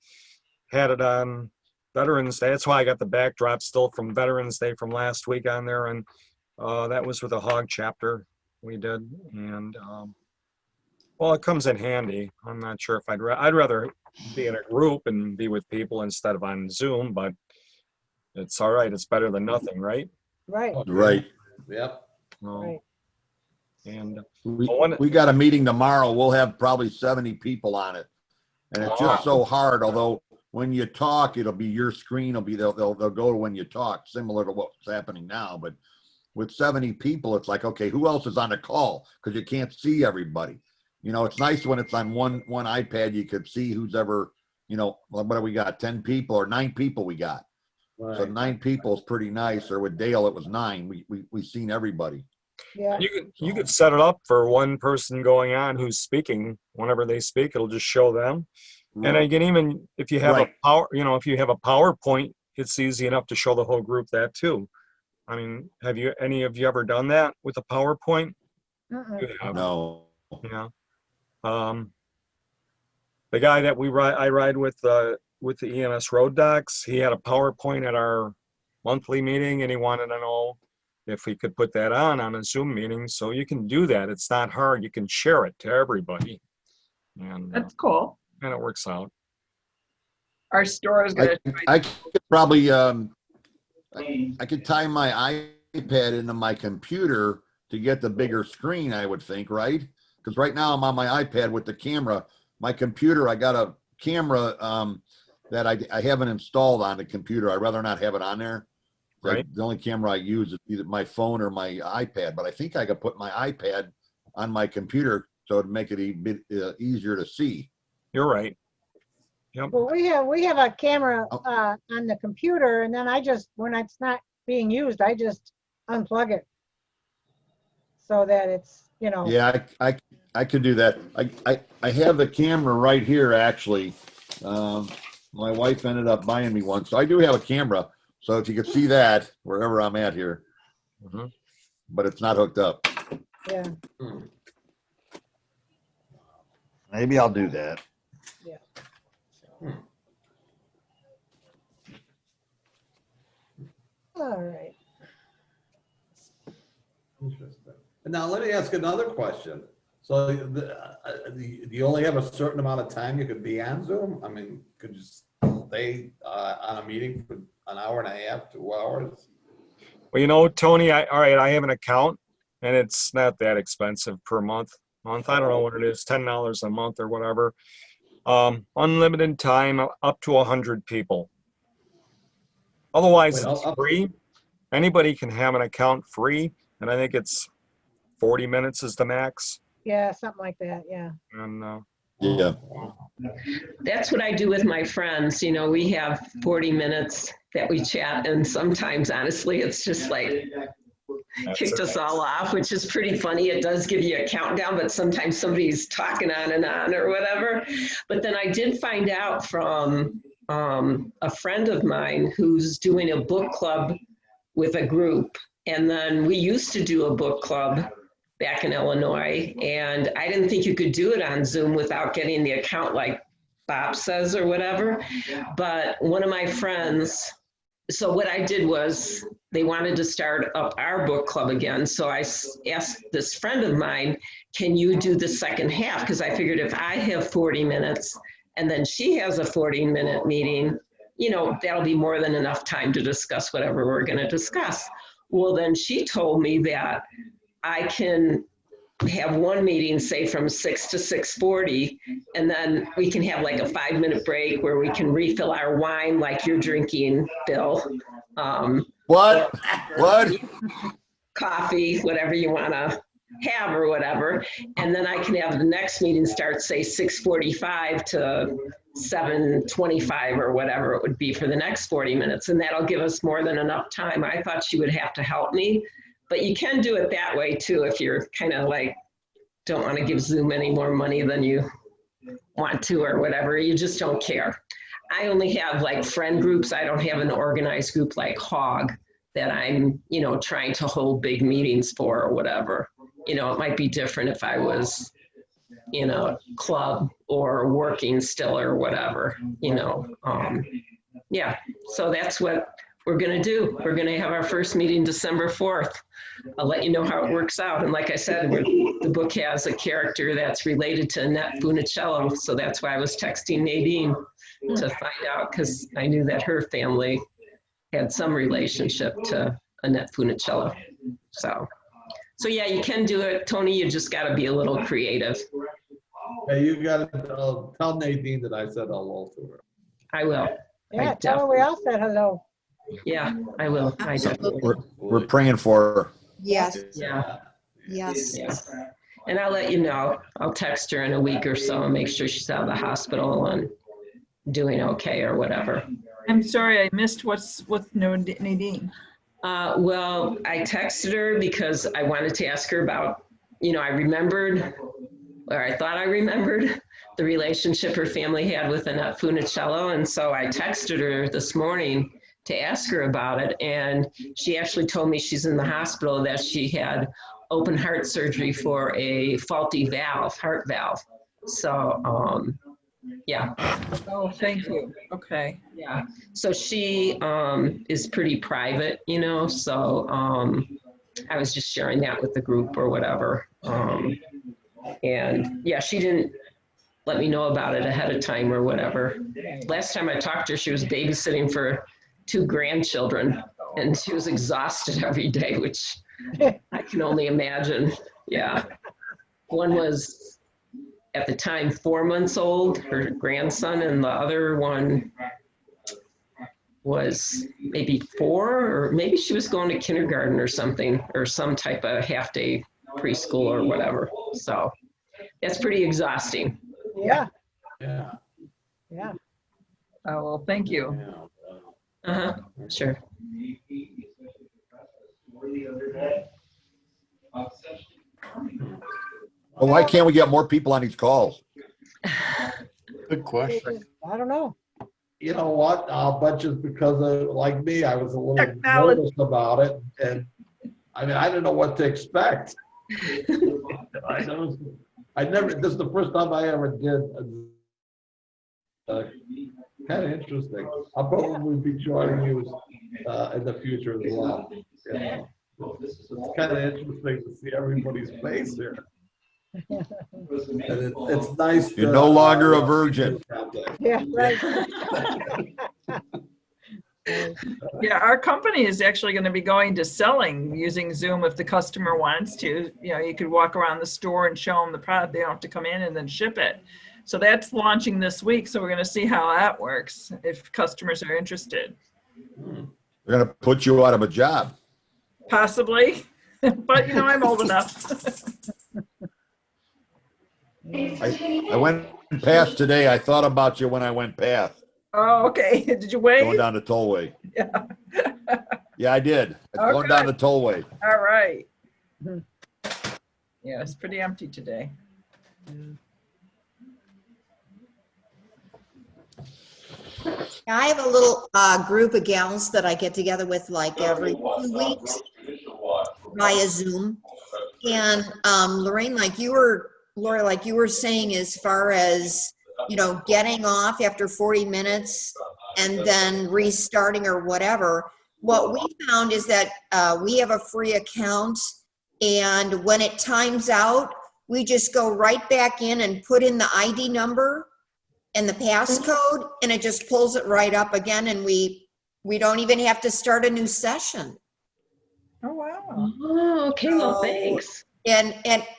Had it on Veterans Day. That's why I got the backdrop still from Veterans Day from last week on there. And that was with a hog chapter we did. And well, it comes in handy. I'm not sure if I'd rather be in a group and be with people instead of on Zoom, but it's all right. It's better than nothing, right? Right. Right. Yep. Right. And we got a meeting tomorrow. We'll have probably 70 people on it, and it's just so hard. Although when you talk, it'll be your screen. They'll go to when you talk, similar to what's happening now. But with 70 people, it's like, okay, who else is on the call? Because you can't see everybody. It's nice when it's on one iPad. You could see who's ever. What do we got? 10 people or 9 people we got. Right. So 9 people is pretty nice. Or with Dale, it was 9. We seen everybody. Yeah. You could set it up for one person going on who's speaking. Whenever they speak, it'll just show them. Right. And again, even if you have if you have a PowerPoint, it's easy enough to show the whole group that too. I mean, have any of you ever done that with a PowerPoint? Uh-uh. No. Yeah. the guy that I ride with the EMS road docs, he had a PowerPoint at our monthly meeting, and he wanted to know if we could put that on a Zoom meeting. So you can do that. It's not hard. You can share it to everybody, and That's cool. it works out. Our store is gonna. I could probably I could tie my iPad into my computer to get the bigger screen, I would think, right? Because right now I'm on my iPad with the camera. My computer, I got a camera that I haven't installed on the computer. I'd rather not have it on there. Right. The only camera I use is either my phone or my iPad. But I think I could put my iPad on my computer so it'd make it a bit easier to see. You're right. Well, we have a camera on the computer, and then when it's not being used, I just unplug it so that it's, Yeah, I could do that. I have the camera right here, actually. My wife ended up buying me one. So I do have a camera. So if you could see that wherever I'm at here, but it's not hooked up. Yeah. Maybe I'll do that. Yeah. All right. Interesting. And now let me ask another question. So do you only have a certain amount of time you could be on Zoom? I mean, could you stay on a meeting for an hour and a half, 2 hours? Well, Tony, all right, I have an account, and it's not that expensive per month. I don't know what it is, $10 a month or whatever. Unlimited time, up to 100 people. Otherwise, it's free. Anybody can have an account free, and I think it's 40 minutes is the max. Yeah, something like that. Yeah. And Yeah. That's what I do with my friends. We have 40 minutes that we chat, and sometimes, honestly, it's just like kicked us all off, which is pretty funny. It does give you a countdown, but sometimes somebody's talking on and on or whatever. But then I did find out from a friend of mine who's doing a book club with a group. And then we used to do a book club back in Illinois, and I didn't think you could do it on Zoom without getting the account like Bob says or whatever. But one of my friends, so what I did was they wanted to start up our book club again. So I asked this friend of mine, can you do the second half? Because I figured if I have 40 minutes and then she has a 40-minute meeting, that'll be more than enough time to discuss whatever we're going to discuss. Well, then she told me that I can have one meeting, say from 6 to 6:40, and then we can have like a 5-minute break where we can refill our wine like you're drinking, Bill. What? Coffee, whatever you want to have or whatever. And then I can have the next meeting start, say 6:45 to 7:25 or whatever it would be for the next 40 minutes. And that'll give us more than enough time. I thought she would have to help me, but you can do it that way too if you're kind of like, don't want to give Zoom any more money than you want to or whatever. You just don't care. I only have like friend groups. I don't have an organized group like Hog that I'm, trying to hold big meetings for or whatever. It might be different if I was, club or working still or whatever, yeah. So that's what we're going to do. We're going to have our first meeting December 4th. I'll let you know how it works out. And like I said, the book has a character that's related to Annette Funicello. So that's why I was texting Nadine to find out, because I knew that her family had some relationship to Annette Funicello. So yeah, you can do it, Tony. You just got to be a little creative. Hey, you got to tell Nadine that I said hello to her. I will. Yeah, tell her we all said hello. Yeah, I will. I definitely. We're praying for her. Yes, Yeah. yes. Yeah. And I'll let you know. I'll text her in a week or so and make sure she's out of the hospital and doing okay or whatever. I'm sorry, I missed what's with Nadine. Well, I texted her because I wanted to ask her about, I remembered, or I thought I remembered the relationship her family had with Annette Funicello. And so I texted her this morning to ask her about it. And she actually told me she's in the hospital, that she had open heart surgery for a faulty valve, heart valve. So Yeah. Oh, thank you. Okay. Yeah. So she is pretty private, you know, so I was just sharing that with the group or whatever. And yeah, she didn't let me know about it ahead of time or whatever. Last time I talked to her, she was babysitting for 2 grandchildren and she was exhausted every day, which I can only imagine. Yeah. One was at the time 4 months old, her grandson, and the other one was maybe 4, or maybe she was going to kindergarten or something, or some type of half-day preschool or whatever. So that's pretty exhausting. Yeah, Yeah. yeah. Oh, well, thank you. Uh-huh, sure. Well, why can't we get more people on these calls? Good question. I don't know. You know what? I'll bet just because of, like me, I was a little Technology. nervous about it. And I mean, I didn't know what to expect. I never, this is the first time I ever did. Kind of interesting. I'll probably be joining you in the future as well. You know? It's kind of interesting to see everybody's face here. And it's nice. You're no longer a virgin. Yeah, right. Yeah, our company is actually going to be going to selling using Zoom if the customer wants to. You know, you could walk around the store and show them the product. They don't have to come in and then ship it. So that's launching this week. So we're going to see how that works if customers are interested. They're going to put you out of a job. Possibly, but you know, I'm old enough. I went past today. I thought about you when I went past. Oh, okay. Did you Going wait? down the tollway. Yeah. Yeah, I did. It's Oh, going down the good. tollway. All right. Yeah, it's pretty empty today. I have a little group of gals that I get together with like every 2 weeks via Zoom. And Lorraine, Lori, like you were saying, as far as, you know, getting off after 40 minutes and then restarting or whatever, what we found is that we have a free account, and when it times out, we just go right back in and put in the ID number and the passcode, and it just pulls it right up again, and we don't even have to start a new session. Oh, wow. Oh, okay, well, thanks. And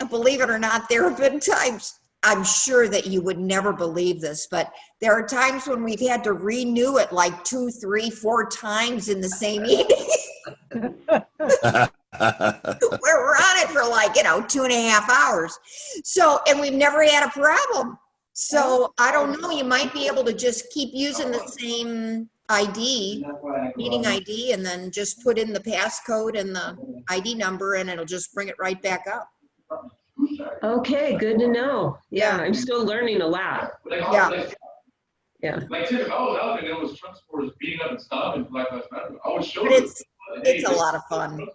believe it or not, there have been times, I'm sure that you would never believe this, but there are times when we've had to renew it like 2, 3, 4 times in the same evening. We're on it for like, 2.5 hours. So, and we've never had a problem. So I don't know, you might be able to just keep using the same ID, meeting ID, and then just put in the passcode and the ID number, and it'll just bring it right back up. Okay, good to know. Yeah, I'm still learning a lot. Yeah. Yeah. Like, if I was out and there was truck sports beating up and stuff and Black Lives Matter, I would show But them. it's a lot of fun.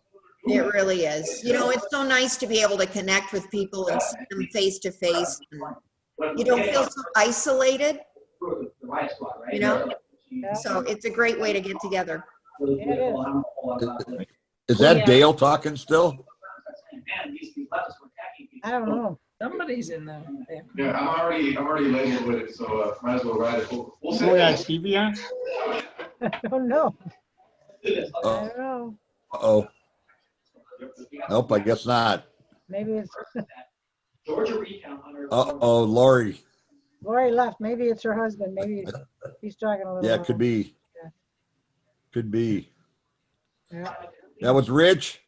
It really is. You know, it's so nice to be able to connect with people and see them face to face. You don't feel so isolated, you know? So it's a great way to get together. It is. Is that Dale talking still? I don't know. Somebody's in there. Yeah, I'm already labeled with it, so might as well write it. We'll Oh, say yeah, that. TV on? I don't know. I don't know. Uh-oh. Nope, I guess not. Maybe it's, Uh-oh, Lori. Lori left. Maybe it's her husband. Maybe he's talking a little. Yeah, loud. could be. Yeah. Could be. Yeah. That was Rich?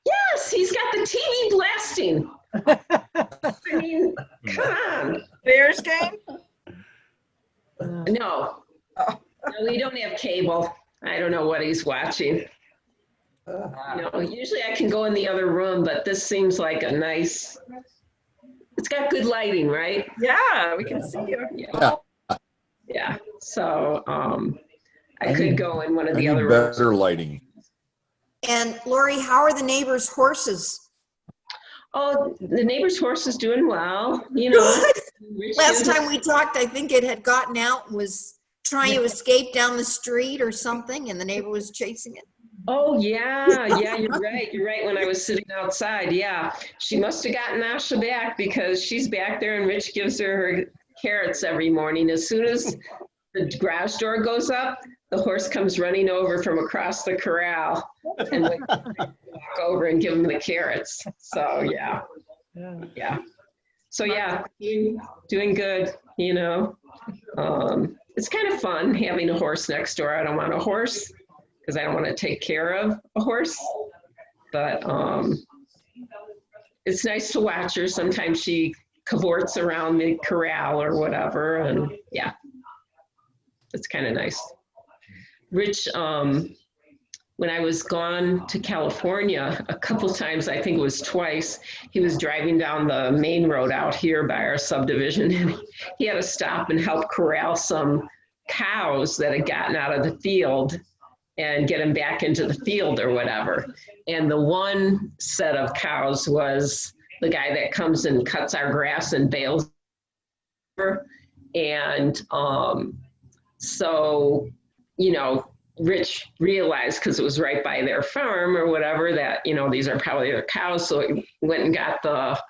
Yes, he's got the TV blasting. I mean, come on. Bears game? No. No, we don't have cable. I don't know what he's watching. Usually I can go in the other room, but this seems like a nice, it's got good lighting, right? Yeah, we can see you. Yeah. Yeah, so I could go in one of I the need other rooms. better lighting. And Lori, how are the neighbors' horses? Oh, the neighbor's horse is doing well, you know. Rich Last gives- time we talked, I think it had gotten out and was trying to escape down the street or something, and the neighbor was chasing it. Oh, yeah, you're right. You're right. When I was sitting outside, yeah. She must have gotten Asha back because she's back there and Rich gives her carrots every morning. As soon as the garage door goes up, the horse comes running over from across the corral and we walk over and give him the carrots. So, yeah. Yeah. So, yeah, doing good, you know. It's kind of fun having a horse next door. I don't want a horse because I don't want to take care of a horse. But it's nice to watch her. Sometimes she cavorts around the corral or whatever. And yeah, it's kind of nice. Rich, when I was gone to California a couple times, I think it was twice, he was driving down the main road out here by our subdivision, and he had to stop and help corral some cows that had gotten out of the field and get them back into the field or whatever. And the one set of cows was the guy that comes and cuts our grass and bales. And so, you know, Rich realized, because it was right by their farm or whatever, that, you know, these are probably their cows. So he went and got the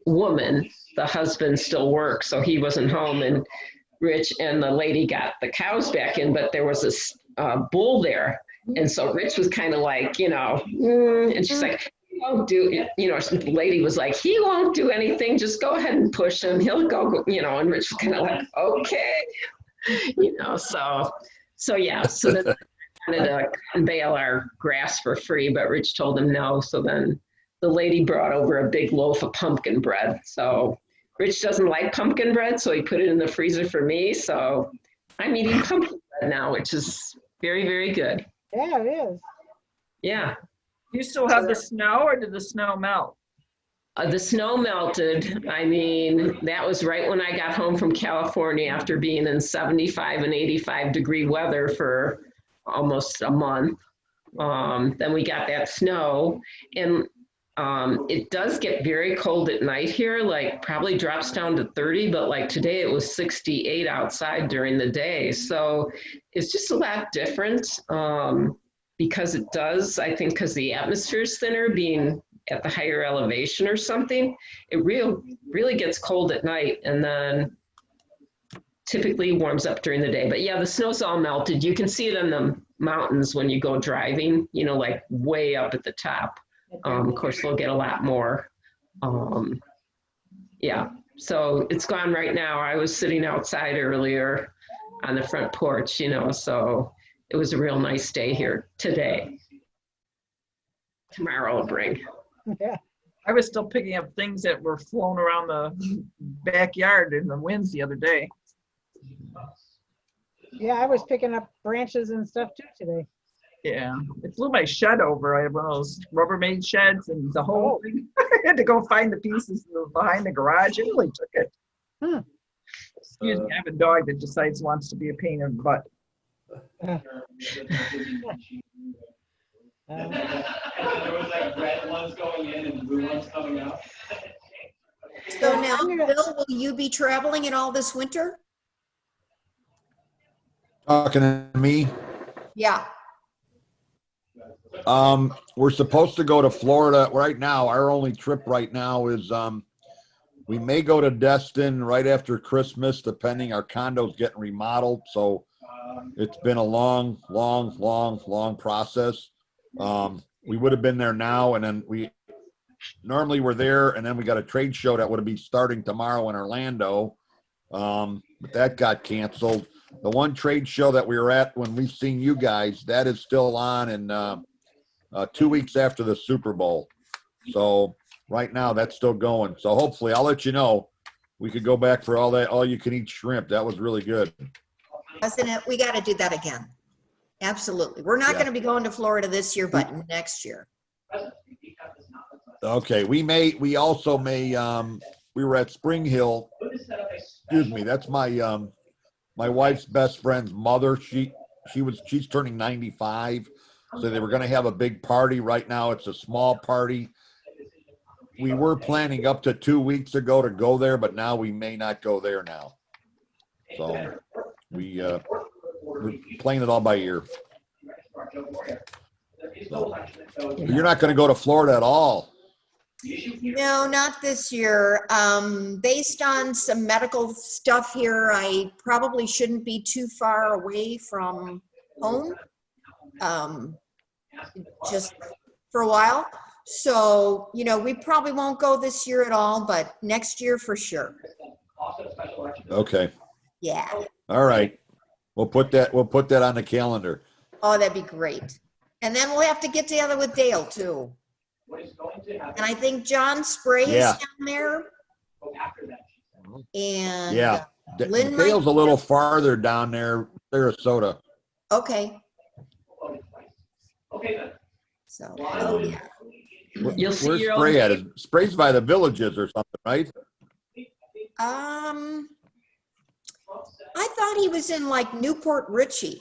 woman. The husband still works, so he wasn't home. And Rich and the lady got the cows back in, but there was this bull there. And so Rich was kind of like, you know, and she's like, he won't do it. You know, the lady was like, he won't do anything. Just go ahead and push him. He'll go, you know, and Rich was kind of like, okay, you know, so yeah, so then I wanted to bale our grass for free, but Rich told him no. So then the lady brought over a big loaf of pumpkin bread. So Rich doesn't like pumpkin bread, so he put it in the freezer for me. So I'm eating pumpkin bread now, which is very, very good. Yeah, it is. Yeah. You still have the snow, or did the snow melt? The snow melted. I mean, that was right when I got home from California after being in 75 and 85 degree weather for almost a month. Then we got that snow, and it does get very cold at night here, like probably drops down to 30, but like today it was 68 outside during the day. So it's just a lot different because it does, I think, because the atmosphere is thinner, being at the higher elevation or something, it really gets cold at night and then typically warms up during the day. But yeah, the snow's all melted. You can see it in the mountains when you go driving, you know, like way up at the top. Of course, we'll get a lot more. Yeah, so it's gone right now. I was sitting outside earlier on the front porch, you know, so it was a real nice day here today. Tomorrow will bring. Yeah. I was still picking up things that were flown around the backyard in the winds the other day. Yeah, I was picking up branches and stuff too today. Yeah, it flew my shed over. I have one of those Rubbermaid sheds, and the whole thing. I had to go find the pieces behind the garage. It really took it. Excuse me, I have a dog that decides wants to be a pain in the butt. There was like red ones going in and blue ones coming out. So now, Bill, will you be traveling at all this winter? Talking to me. Yeah. We're supposed to go to Florida right now. Our only trip right now is we may go to Destin right after Christmas, depending. Our condo's getting remodeled, so it's been a long process. We would have been there now, and then we normally were there, and then we got a trade show that would be starting tomorrow in Orlando, but that got canceled. The one trade show that we were at when we've seen you guys, that is still on, and 2 weeks after the Super Bowl. So right now that's still going. So hopefully I'll let you know. We could go back for all you can eat shrimp. That was really good. Doesn't it? We got to do that again. Absolutely. We're not going to be going to Florida this year, but next year. Okay. We also may, we were at Spring Hill. Excuse me. That's my, my wife's best friend's mother. She's turning 95. So they were going to have a big party. Right now it's a small party. we were planning up to 2 weeks ago to go there, but now we may not go there now. So we're playing it all by ear. So, you're not going to go to Florida at all. No, not this year. Based on some medical stuff here, I probably shouldn't be too far away from home, just for a while. So, we probably won't go this year at all, but next year for sure. Okay. Yeah. All right. We'll put that on the calendar. Oh, that'd be great. And then we'll have to get together with Dale too. And I think John Spray is Yeah. down there. And Yeah. Lynn Dale's a little farther down there, Sarasota. okay. So, oh yeah. You'll see Where's your Spray old at? Spray's by the Villages or something, right? I thought he was in like Newport Richie,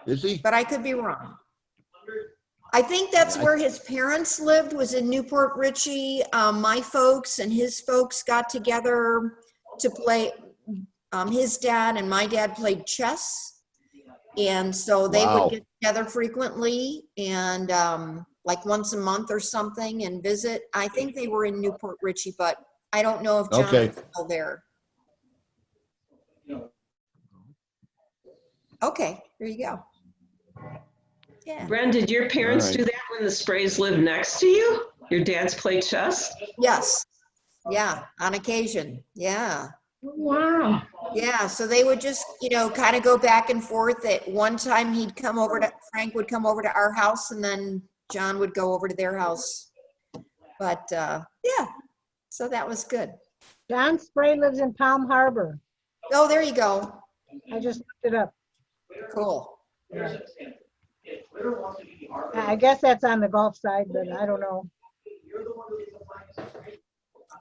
Is he? but I could be wrong. I think that's where his parents lived, was in Newport Richie. My folks and his folks got together to play. His dad and my dad played chess. And so they Wow. would get together frequently and like once a month or something and visit. I think they were in Newport Richie, but I don't know if John Okay. is still there. Okay, there you go. Yeah. Bren, did your parents All right. do that when the Sprays lived next to you? Your dad's played chess? Yes. Yeah, on occasion. Yeah. Wow. Yeah, so they would just, kind of go back and forth. At one time Frank would come over to our house and then John would go over to their house. But yeah, so that was good. John Spray lives in Palm Harbor. Oh, there you go. I just looked it up. Cool. Yeah. I guess that's on the Gulf side, but I don't know.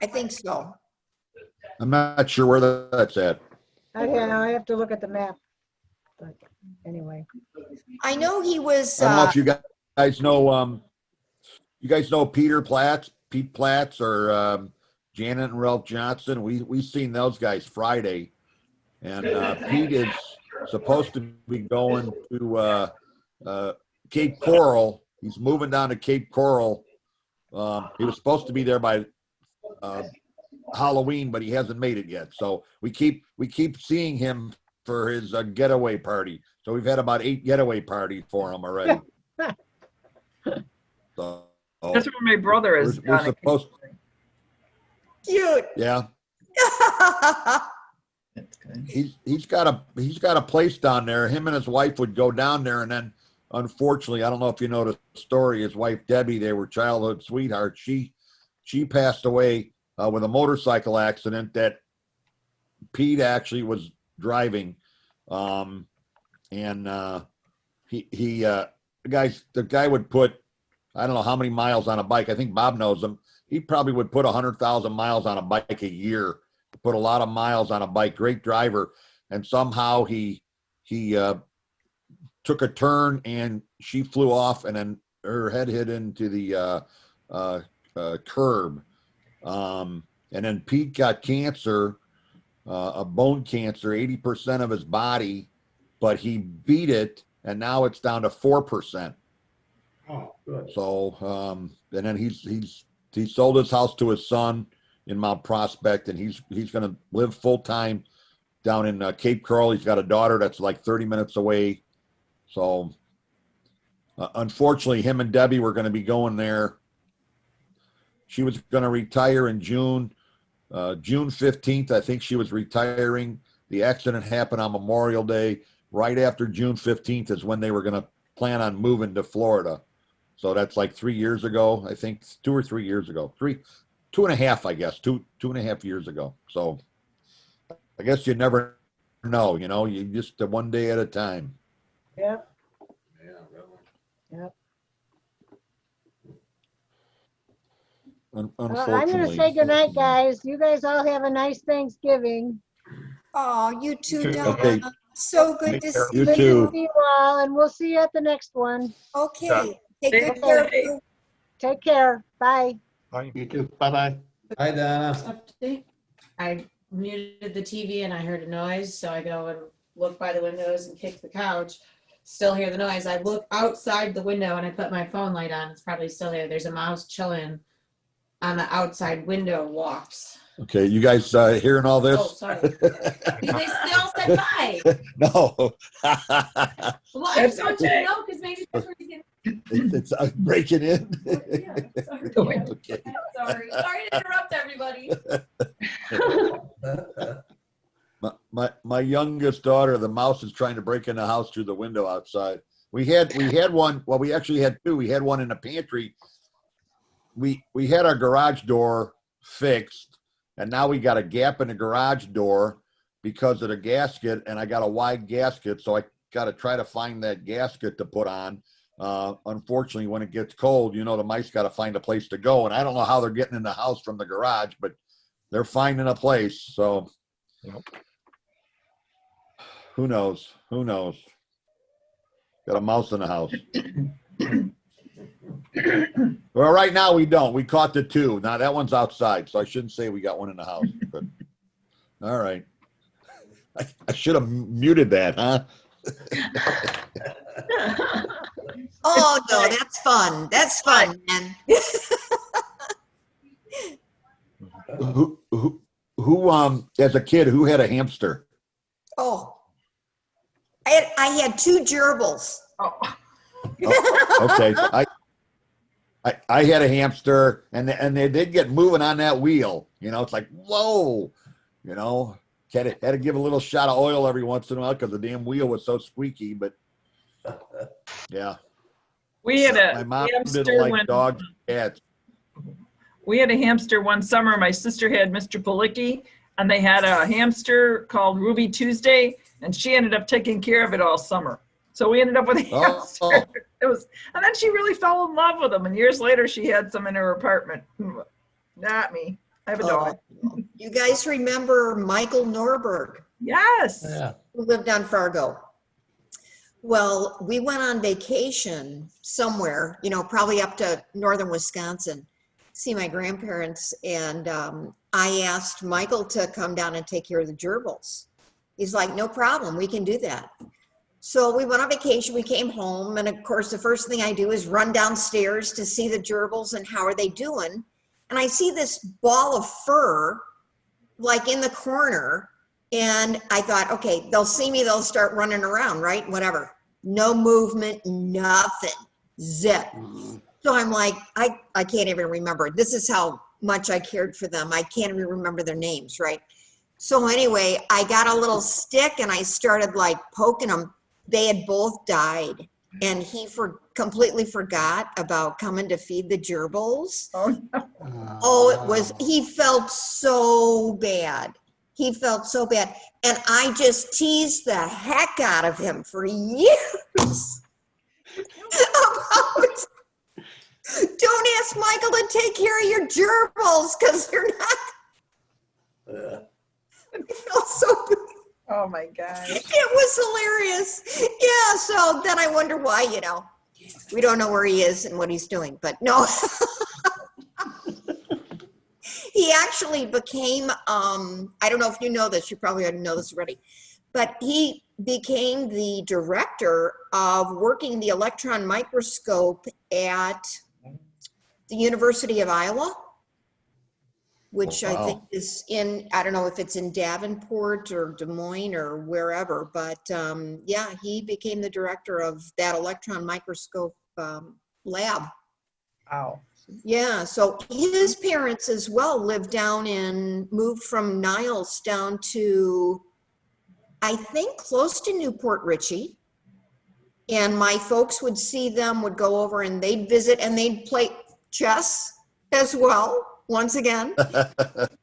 I think so. I'm not sure where that's at. I have to look at the map. But anyway, I know he was, I don't know if you guys know, Pete Platts or Janet and Ralph Johnson. We seen those guys Friday. And Pete is supposed to be going to Cape Coral. He's moving down to Cape Coral. He was supposed to be there by Halloween, but he hasn't made it yet. So we keep seeing him for his getaway party. So we've had about 8 getaway parties for him already. So That's where my brother is. we're supposed. cute. Yeah, That's good. he's got a place down there. Him and his wife would go down there, and then unfortunately, I don't know if you know the story. His wife Debbie, they were childhood sweethearts. She passed away with a motorcycle accident that Pete actually was driving, and the guy would put, I don't know how many miles on a bike. I think Bob knows him. He probably would put 100,000 miles on a bike a year. Put a lot of miles on a bike. Great driver, and somehow he took a turn and she flew off, and then her head hit into the curb. And then Pete got cancer, a bone cancer, 80% of his body, but he beat it, and now it's down to 4%. Oh, good. So, and then he sold his house to his son in Mount Prospect, and he's going to live full time down in Cape Coral. He's got a daughter that's like 30 minutes away. So, unfortunately, him and Debbie were going to be going there. She was going to retire in June 15th. I think she was retiring. The accident happened on Memorial Day. Right after June 15th is when they were going to plan on moving to Florida. So that's like 3 years ago, I think, 2 or 3 years ago. 2.5, I guess, 2.5 years ago. So I guess you never know, you just one day at a time. yep, Yeah, really. yep. Unfortunately. Well, I'm going to say goodnight, guys. You guys all have a nice Thanksgiving. Oh, you too, too. Donna. Okay. So good Take to care. see You Good too. to see you all, and we'll see you at the next one. Okay. Take Stay good care. safe. Take care. Bye. Bye. You too. Bye-bye. Hi, Donna. Update. I muted the TV and I heard a noise, so I go and look by the windows and kick the couch. Still hear the noise. I look outside the window and I put my phone light on. It's probably still there. There's a mouse chilling on the outside window walks. Okay, you guys hearing all this? Oh, sorry. they all said bye. No. Well, I That's just want you to okay. know because maybe that's where he's getting. It's breaking in. Yeah, sorry. Okay. Sorry to interrupt everybody. My youngest daughter, the mouse is trying to break in the house through the window outside. We had one. Well, we actually had two. We had one in the pantry. We had our garage door fixed, and now we got a gap in the garage door because of the gasket, and I got a wide gasket, so I got to try to find that gasket to put on. Unfortunately, when it gets cold, the mice got to find a place to go, and I don't know how they're getting in the house from the garage, but they're finding a place. So, Yep. Who knows? Who knows? Got a mouse in the house. Well, right now we don't. We caught the two. Now that one's outside, so I shouldn't say we got one in the house. But all right. I should have muted that, huh? Oh, no, that's fun. That's fun, man. Who as a kid, who had a hamster? Oh, I had two gerbils. Oh, Okay. I had a hamster, and they did get moving on that wheel. It's like, whoa, had to give a little shot of oil every once in a while because the damn wheel was so squeaky. But yeah, we had a my mom hamster didn't like when dogs and cats. we had a hamster one summer. My sister had Mr. Palicki, and they had a hamster called Ruby Tuesday, and she ended up taking care of it all summer. So we ended up with a hamster. Oh. And then she really fell in love with him. And years later, she had some in her apartment. Not me. I have a dog. You guys remember Michael Norberg, Yes. Yeah. who lived on Fargo? Well, we went on vacation somewhere, probably up to northern Wisconsin, see my grandparents. And I asked Michael to come down and take care of the gerbils. He's like, no problem, we can do that. So we went on vacation, we came home, and of course, the first thing I do is run downstairs to see the gerbils and how are they doing. And I see this ball of fur, like in the corner, and I thought, okay, they'll see me, they'll start running around, right? Whatever. No movement, nothing, zip. So I'm like, I can't even remember. This is how much I cared for them. I can't even remember their names, right? So anyway, I got a little stick and I started like poking them. They had both died, and he completely forgot about coming to feed the gerbils. Oh, no. Oh, he felt so bad. He felt so bad. And I just teased the heck out of him for years about, don't ask Michael to take care of your gerbils because they're not. I felt so bad. Oh my gosh. It was hilarious. Yeah, so then I wonder why, we don't know where he is and what he's doing, but no. He actually became, I don't know if you know this, you probably already know this already, but he became the director of working the electron microscope at the University of Iowa, which I think is I don't know if it's in Davenport or Des Moines or wherever, but yeah, he became the director of that electron microscope lab. Wow. Yeah, so his parents as well moved from Niles down to, I think, close to Newport Richey. And my folks would see them, would go over and they'd visit and they'd play chess as well, once again.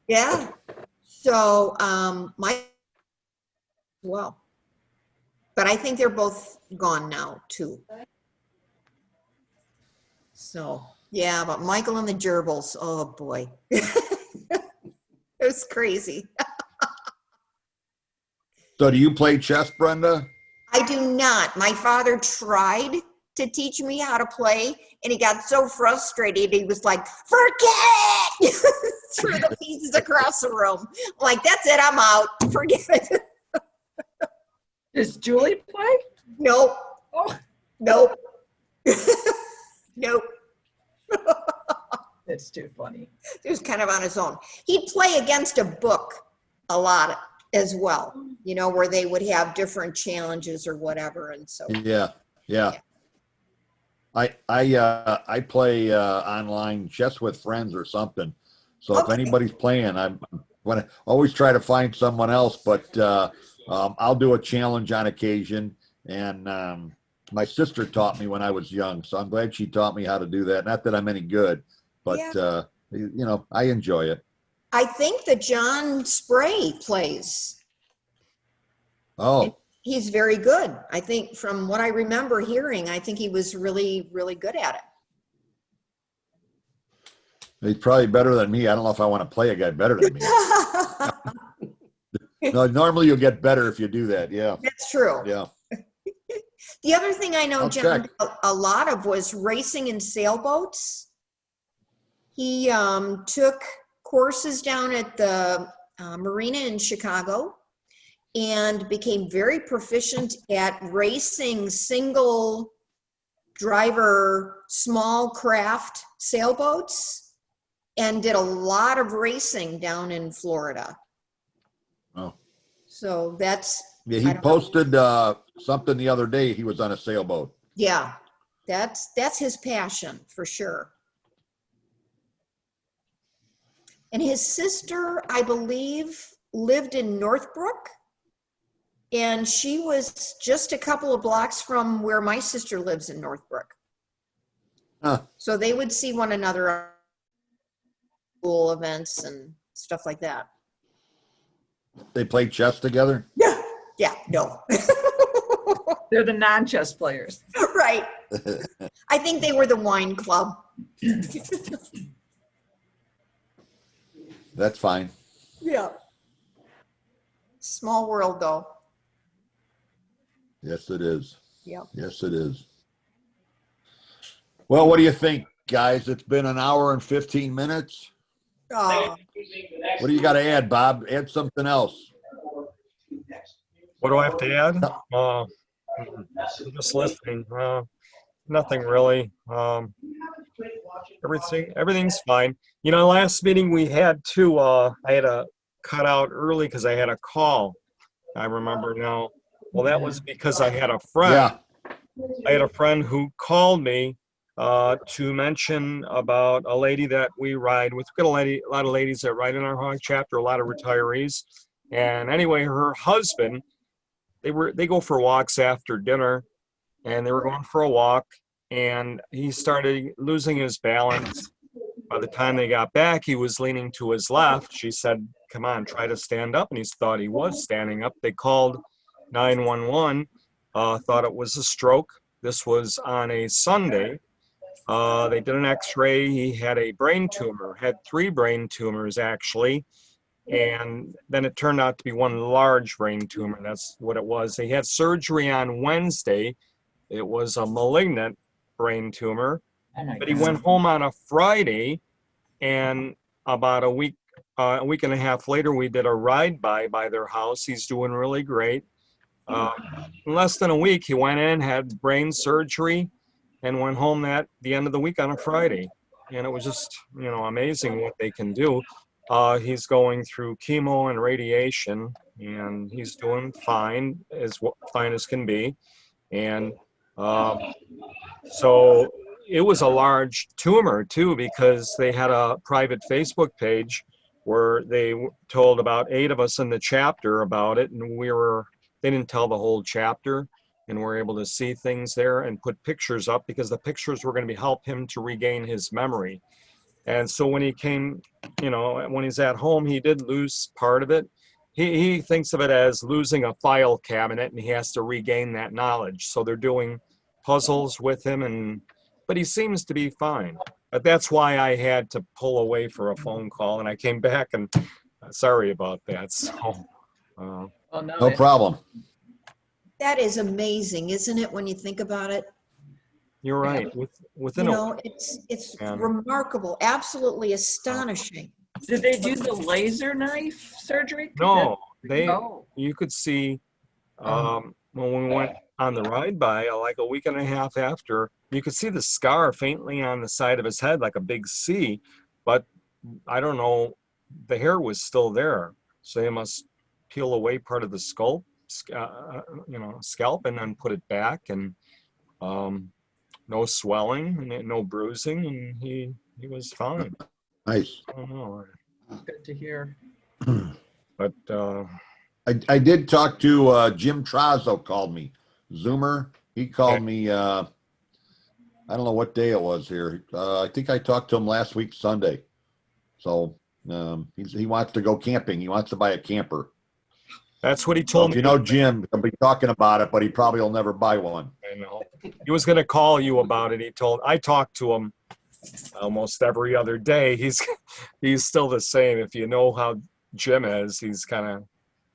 Yeah. So but I think they're both gone now too. So, yeah, but Michael and the gerbils, oh boy. It was crazy. So do you play chess, Brenda? I do not. My father tried to teach me how to play. And he got so frustrated, he was like, forget it! Threw the pieces across the room. I'm like, that's it, I'm out. Forget it. Does Julie play? Nope. Oh, Nope. Nope. that's too funny. He was kind of on his own. He'd play against a book a lot as well, you know, where they would have different challenges or whatever. And so, Yeah. I play online just with friends or something. So if Okay. anybody's playing, I'm going to always try to find someone else, but I'll do a challenge on occasion. And my sister taught me when I was young, so I'm glad she taught me how to do that. Not that I'm any good, but you know, I enjoy it. I think that John Spray plays. Oh, He's very good. I think from what I remember hearing, I think he was really, really good at it. he's probably better than me. I don't know if I want to play a guy better than me. No, normally you'll get better if you do that. Yeah. That's true. Yeah. The other thing I know I'll John check. did a lot of was racing in sailboats. He took courses down at the marina in Chicago and became very proficient at racing single driver small craft sailboats and did a lot of racing down in Florida. Oh. So that's, Yeah, I he don't know. posted something the other day. He was on a sailboat. Yeah, that's his passion for sure. And his sister, I believe, lived in Northbrook. And she was just a couple of blocks from where my sister lives in Northbrook. Huh. So they would see one another at school events and stuff like that. They played chess together. Yeah, no. They're the non-chess players. Right. I think they were the wine club. That's fine. Yeah. Small world though. Yes, it is. Yep. Yes, it is. Well, what do you think, guys? It's been an hour and 15 minutes. Oh, What do you got to add, Bob? Add something else. What do I have to add? Just listening. Nothing really. Everything's fine. You know, last meeting we had too, I had to cut out early because I had a call. I remember now. Well, that was because I had a friend. Yeah. I had a friend who called me to mention about a lady that we ride with. We've got a lot of ladies that ride in our hog chapter, a lot of retirees. And anyway, her husband, they go for walks after dinner, and they were going for a walk, and he started losing his balance. By the time they got back, he was leaning to his left. She said, "Come on, try to stand up." And he thought he was standing up. They called 911, thought it was a stroke. This was on a Sunday. They did an x-ray. He had a brain tumor, had 3 brain tumors actually. And then it turned out to be one large brain tumor. That's what it was. He had surgery on Wednesday. It was a malignant brain tumor. But he went home on a Friday, and about a week and a half later, we did a ride by their house. He's doing really great. In less than a week, he went in, had brain surgery, and went home at the end of the week on a Friday. And it was just, you know, amazing what they can do. He's going through chemo and radiation, and he's doing fine, as fine as can be. And so it was a large tumor too, because they had a private Facebook page where they told about 8 of us in the chapter about it, and they didn't tell the whole chapter, and we're able to see things there and put pictures up because the pictures were going to help him to regain his memory. And so when he came, you know, when he's at home, he did lose part of it. He thinks of it as losing a file cabinet, and he has to regain that knowledge. So they're doing puzzles with him, but he seems to be fine. But that's why I had to pull away for a phone call, and I came back, and sorry about that. So, Oh, No problem. that is amazing, isn't it, when you think about it? You're right. You Within a know, it's and- remarkable, absolally astonishing. Did they do the laser knife surgery? no, they Oh. you could see when we went on the ride by like a week and a half after, you could see the scar faintly on the side of his head, like a big C, but I don't know, the hair was still there, so they must peel away part of the scalp, scalp, and then put it back, and no swelling and no bruising, and he was fine. Nice. I don't know, Good to hear. but I did talk to Jim Trazo called me. Zoomer. He called me I don't know what day it was here. I think I talked to him last week Sunday. So he wants to go camping. He wants to buy a camper. that's what he So told if me. you know Jim, he'll be talking about it, but he probably will never buy one. I know. He was going to call you about it. I talked to him almost every other day. He's still the same. If you know how Jim is, he's kind of,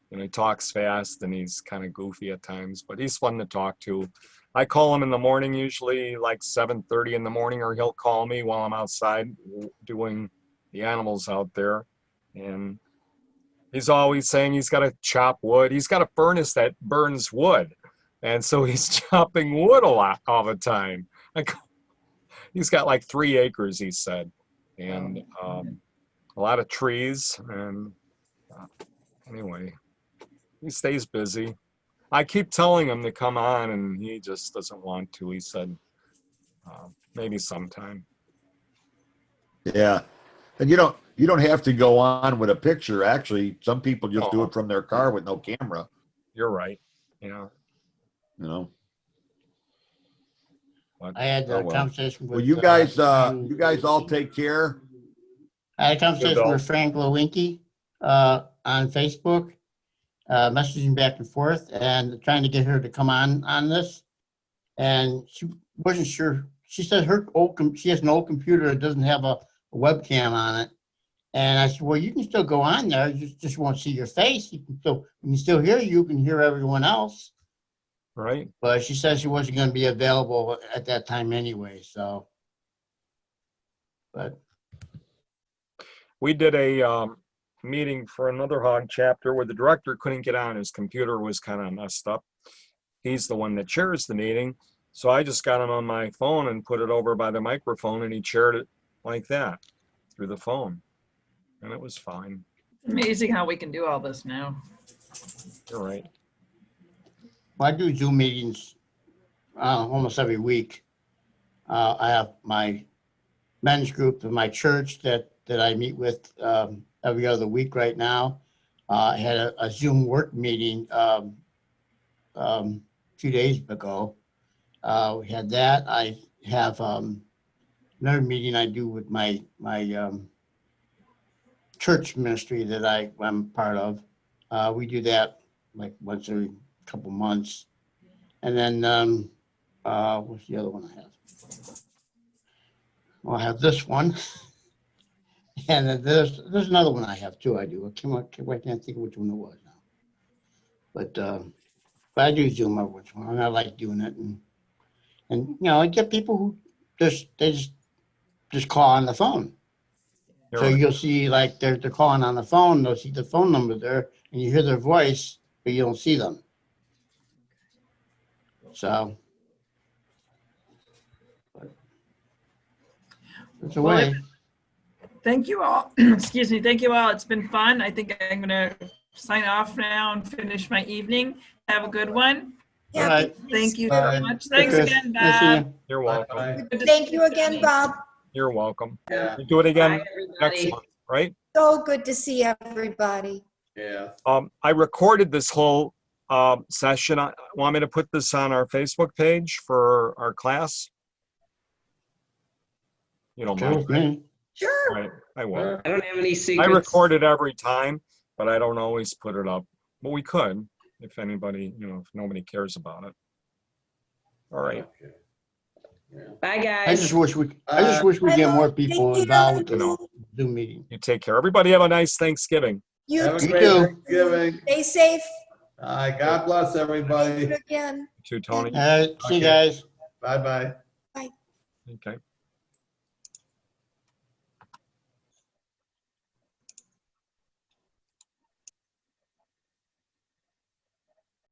he talks fast and he's kind of goofy at times, but he's fun to talk to. I call him in the morning, usually like 7:30 in the morning, or he'll call me while I'm outside doing the animals out there. And he's always saying he's got to chop wood. He's got a furnace that burns wood. And so he's chopping wood a lot all the time. He's got like 3 acres, he said, and a lot of trees. And anyway, he stays busy. I keep telling him to come on, and he just doesn't want to. He said maybe sometime. Yeah. And you don't have to go on with a picture. Actually, some people just do it from their car with no camera. You're right. Yeah. But, I had a Oh, well. conversation with. Well, you guys all take care. I had a conversation Bill. with Frank Lewinky on Facebook, messaging back and forth and trying to get her to come on this. And she wasn't sure. She said she has an old computer that doesn't have a webcam on it. And I said, well, you can still go on there. You just won't see your face. You can still hear you. You can hear everyone else. right. But she said she wasn't going to be available at that time anyway. So, but We did a meeting for another hog chapter where the director couldn't get on. His computer was kind of messed up. He's the one that chairs the meeting. So I just got him on my phone and put it over by the microphone, and he chaired it like that through the phone. And it was fine. Amazing how we can do all this now. You're right. I do Zoom meetings almost every week. I have my men's group of my church that I meet with every other week right now. I had a Zoom work meeting 2 days ago. We had that. I have another meeting I do with my church ministry that I'm part of. We do that like once every couple months. And then what's the other one I have? Well, I have this one. And then there's another one I have too. I do. I can't think of which one it was now. But I do Zoom every once in a while, and I like doing it. And I get people who just call on the phone. You're So right. you'll see like they're calling on the phone. They'll see the phone number there, and you hear their voice, but you don't see them. So it's a Well, way. Thank you all. Excuse me. Thank you all. It's been fun. I think I'm going to sign off now and finish my evening. Have a good one. All right. Thank you All so right. much. Thanks Chris, again, nice to Bob. see You're welcome. Bye. Good to Thank see you again, Bob. You're welcome. Yeah, You do it again Bye, next everybody. month, right? So good to see everybody. yeah. I recorded this whole session. Want me to put this on our Facebook page for our class? You don't you. Sure mind, with me. Sure. right? I will. I don't have any I secrets. record it every time, but I don't always put it up. But we could, if anybody, if nobody cares about it. All right. Okay. Yeah. Bye, I guys. just wish we get more people involved with You know. the Zoom meeting. You take care. Everybody have a nice Thanksgiving. You Have a You great too. Thanksgiving. stay safe. All right, God bless Thank everybody. you again. You too, Tony. All right, see you Okay. guys. Bye-bye. Bye. Okay.